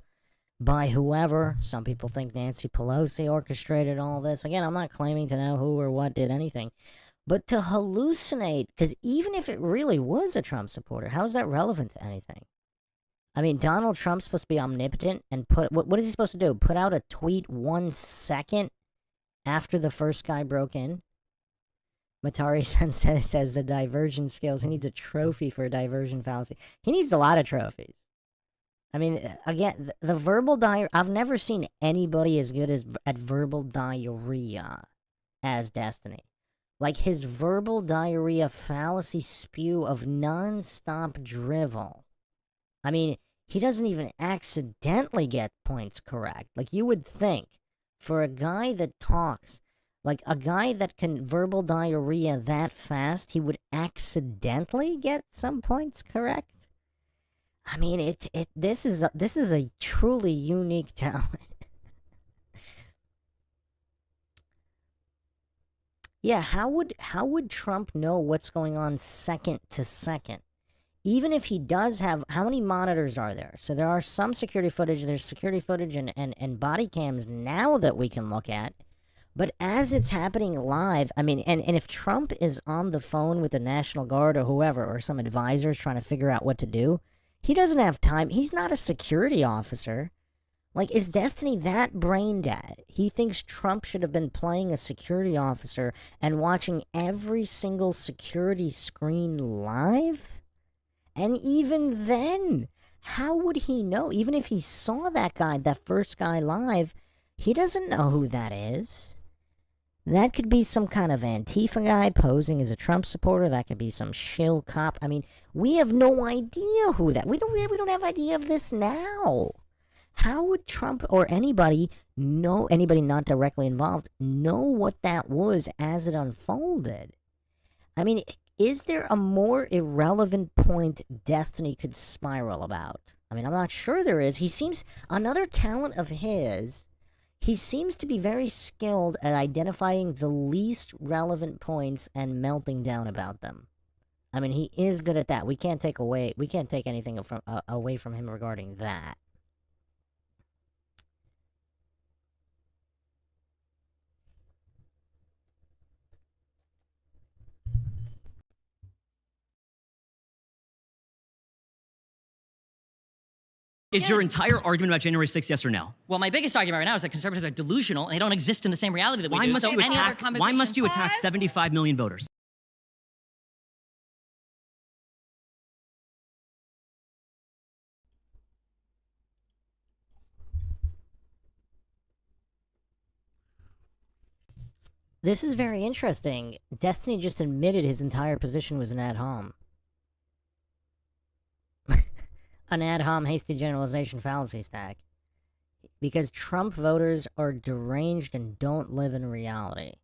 by whoever. Some people think Nancy Pelosi orchestrated all this. Again, I'm not claiming to know who or what did anything. But to hallucinate, because even if it really was a Trump supporter, how is that relevant to anything? I mean, Donald Trump's supposed to be omnipotent and what is he supposed to do? Put out a tweet 1 second after the first guy broke in? Matari Sensei says the diversion skills. He needs a trophy for a diversion fallacy. He needs a lot of trophies. I mean, again, the verbal diarrhea. I've never seen anybody as good at verbal diarrhea as Destiny. Like his verbal diarrhea fallacy spew of non-stop drivel. I mean, he doesn't even accidentally get points correct. Like you would think, for a guy that talks. Like, a guy that can verbal diarrhea that fast, he would accidentally get some points correct? I mean, this is a truly unique talent. Yeah, how would Trump know what's going on second to second? Even if he does have, how many monitors are there? So there are some security footage, there's security footage and body cams now that we can look at. But as it's happening live, I mean, and if Trump is on the phone with the National Guard or whoever, or some advisors trying to figure out what to do, he doesn't have time. He's not a security officer. Like, is Destiny that brain dead? He thinks Trump should have been playing a security officer and watching every single security screen live? And even then, how would he know? Even if he saw that guy, that first guy live, he doesn't know who that is. That could be some kind of Antifa guy posing as a Trump supporter. That could be some shill cop. I mean, we have no idea who that. We don't have idea of this now. How would Trump or anybody not directly involved, know what that was as it unfolded? I mean, is there a more irrelevant point Destiny could spiral about? I mean, I'm not sure there is. He seems, another talent of his, he seems to be very skilled at identifying the least relevant points and melting down about them. I mean, he is good at that. We can't take anything away from him regarding that. Is your entire argument about January 6th yes or no? Well, my biggest argument right now is that conservatives are delusional and they don't exist in the same reality that we do. Why must you attack 75 million voters? This is very interesting. Destiny just admitted his entire position was an ad hom. An ad hom hasty generalization fallacy stack. Because Trump voters are deranged and don't live in reality.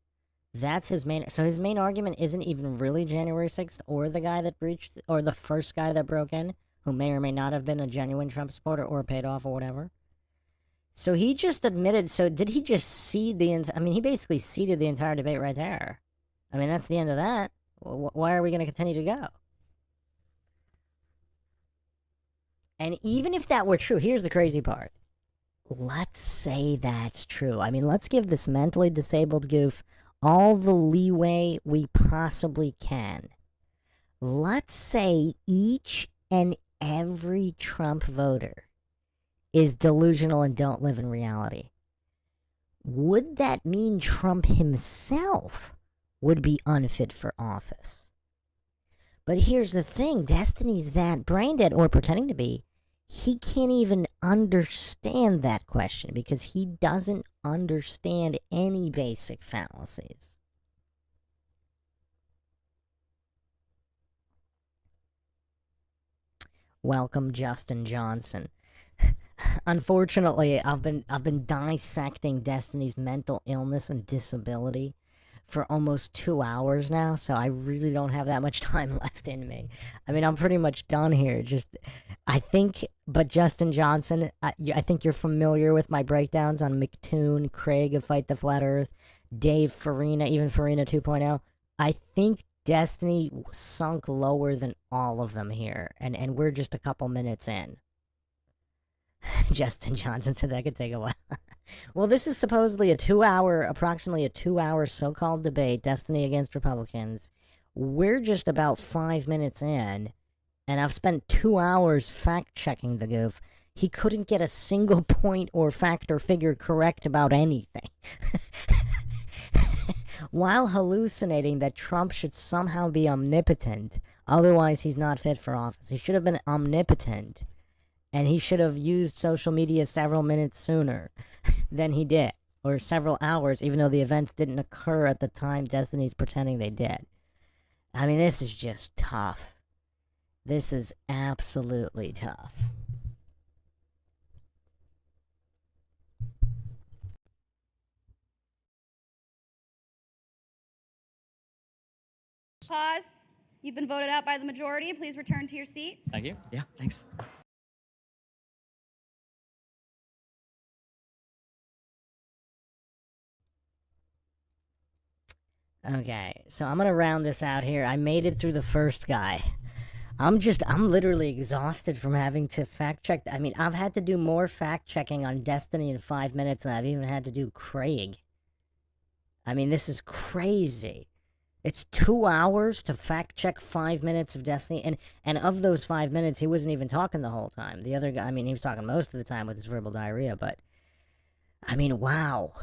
That's his main... So his main argument isn't even really January 6th or the guy that breached... Or the first guy that broke in, who may or may not have been a genuine Trump supporter or paid off or whatever. So he just admitted... So did he just cede the... I mean, he basically ceded the entire debate right there. I mean, that's the end of that. Why are we going to continue to go? And even if that were true, here's the crazy part. Let's say that's true. I mean, let's give this mentally disabled goof all the leeway we possibly can. Let's say each and every Trump voter is delusional and don't live in reality. Would that mean Trump himself would be unfit for office? But here's the thing, Destiny's that brain dead, or pretending to be. He can't even understand that question because he doesn't understand any basic fallacies. Welcome, Justin Johnson. Unfortunately, I've been dissecting Destiny's mental illness and disability for almost 2 hours now, so I really don't have that much time left in me. I mean, I'm pretty much done here. But Justin Johnson, I think you're familiar with my breakdowns on McToon, Craig of Fight the Flat Earth, Dave Farina, even Farina 2.0. I think Destiny sunk lower than all of them here, and we're just a couple minutes in. Justin Johnson said that could take a while. Well, this is supposedly approximately a 2-hour so-called debate, Destiny against Republicans. We're just about 5 minutes in, and I've spent 2 hours fact-checking the goof. He couldn't get a single point or fact or figure correct about anything. While hallucinating that Trump should somehow be omnipotent, otherwise he's not fit for office. He should have been omnipotent, and he should have used social media several minutes sooner than he did, or several hours, even though the events didn't occur at the time Destiny's pretending they did. I mean, this is just tough. This is absolutely tough. Pause. You've been voted out by the majority. Please return to your seat. Thank you. Yeah, thanks. Okay, so I'm gonna round this out here. I made it through the first guy. I'm literally exhausted from having to fact check. I mean, I've had to do more fact checking on Destiny in 5 minutes than I've even had to do Craig. I mean, this is crazy. It's 2 hours to fact check 5 minutes of Destiny, and of those 5 minutes, he wasn't even talking the whole time. The other guy, I mean, he was talking most of the time with his verbal diarrhea, but I mean, wow.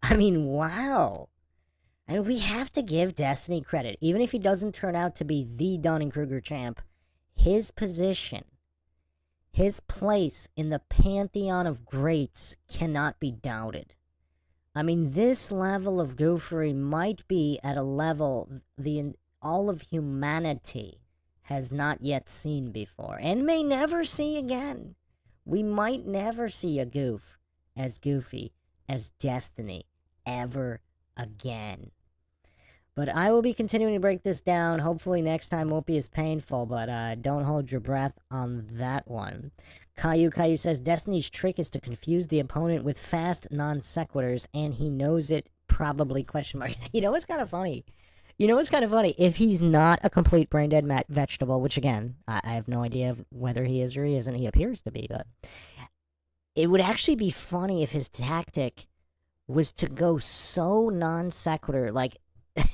I mean, wow. I mean, we have to give Destiny credit. Even if he doesn't turn out to be the Dunning-Kruger champ, his position, his place in the pantheon of greats cannot be doubted. I mean, this level of goofery might be at a level all of humanity has not yet seen before, and may never see again. We might never see a goof as goofy as Destiny ever again. But I will be continuing to break this down. Hopefully next time won't be as painful, but don't hold your breath on that one. Caillou says, Destiny's trick is to confuse the opponent with fast non-sequiturs, and he knows it probably, question mark. You know what's kind of funny? If he's not a complete brain-dead vegetable, which again, I have no idea whether he is or he isn't. He appears to be, but it would actually be funny if his tactic was to go so non-sequitur, like,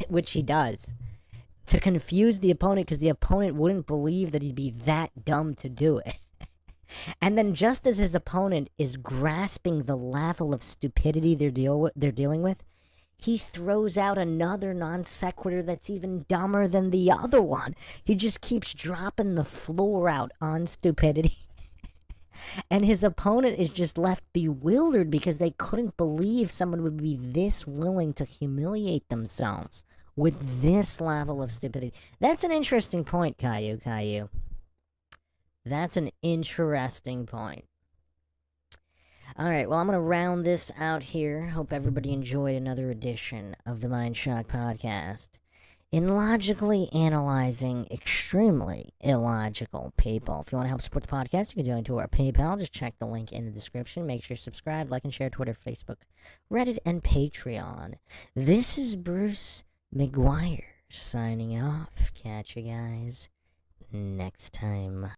which he does, to confuse the opponent because the opponent wouldn't believe that he'd be that dumb to do it. And then just as his opponent is grasping the level of stupidity they're dealing with, he throws out another non sequitur that's even dumber than the other one. He just keeps dropping the floor out on stupidity. And his opponent is just left bewildered because they couldn't believe someone would be this willing to humiliate themselves with this level of stupidity. That's an interesting point, Caillou. That's an interesting point. Alright, well, I'm going to round this out here. Hope everybody enjoyed another edition of the MindShock podcast. In logically analyzing extremely illogical people. If you want to help support the podcast, you can donate to our PayPal. Just check the link in the description. Make sure to subscribe, like, and share Twitter, Facebook, Reddit, and Patreon. This is Bruce McGuire signing off. Catch you guys next time.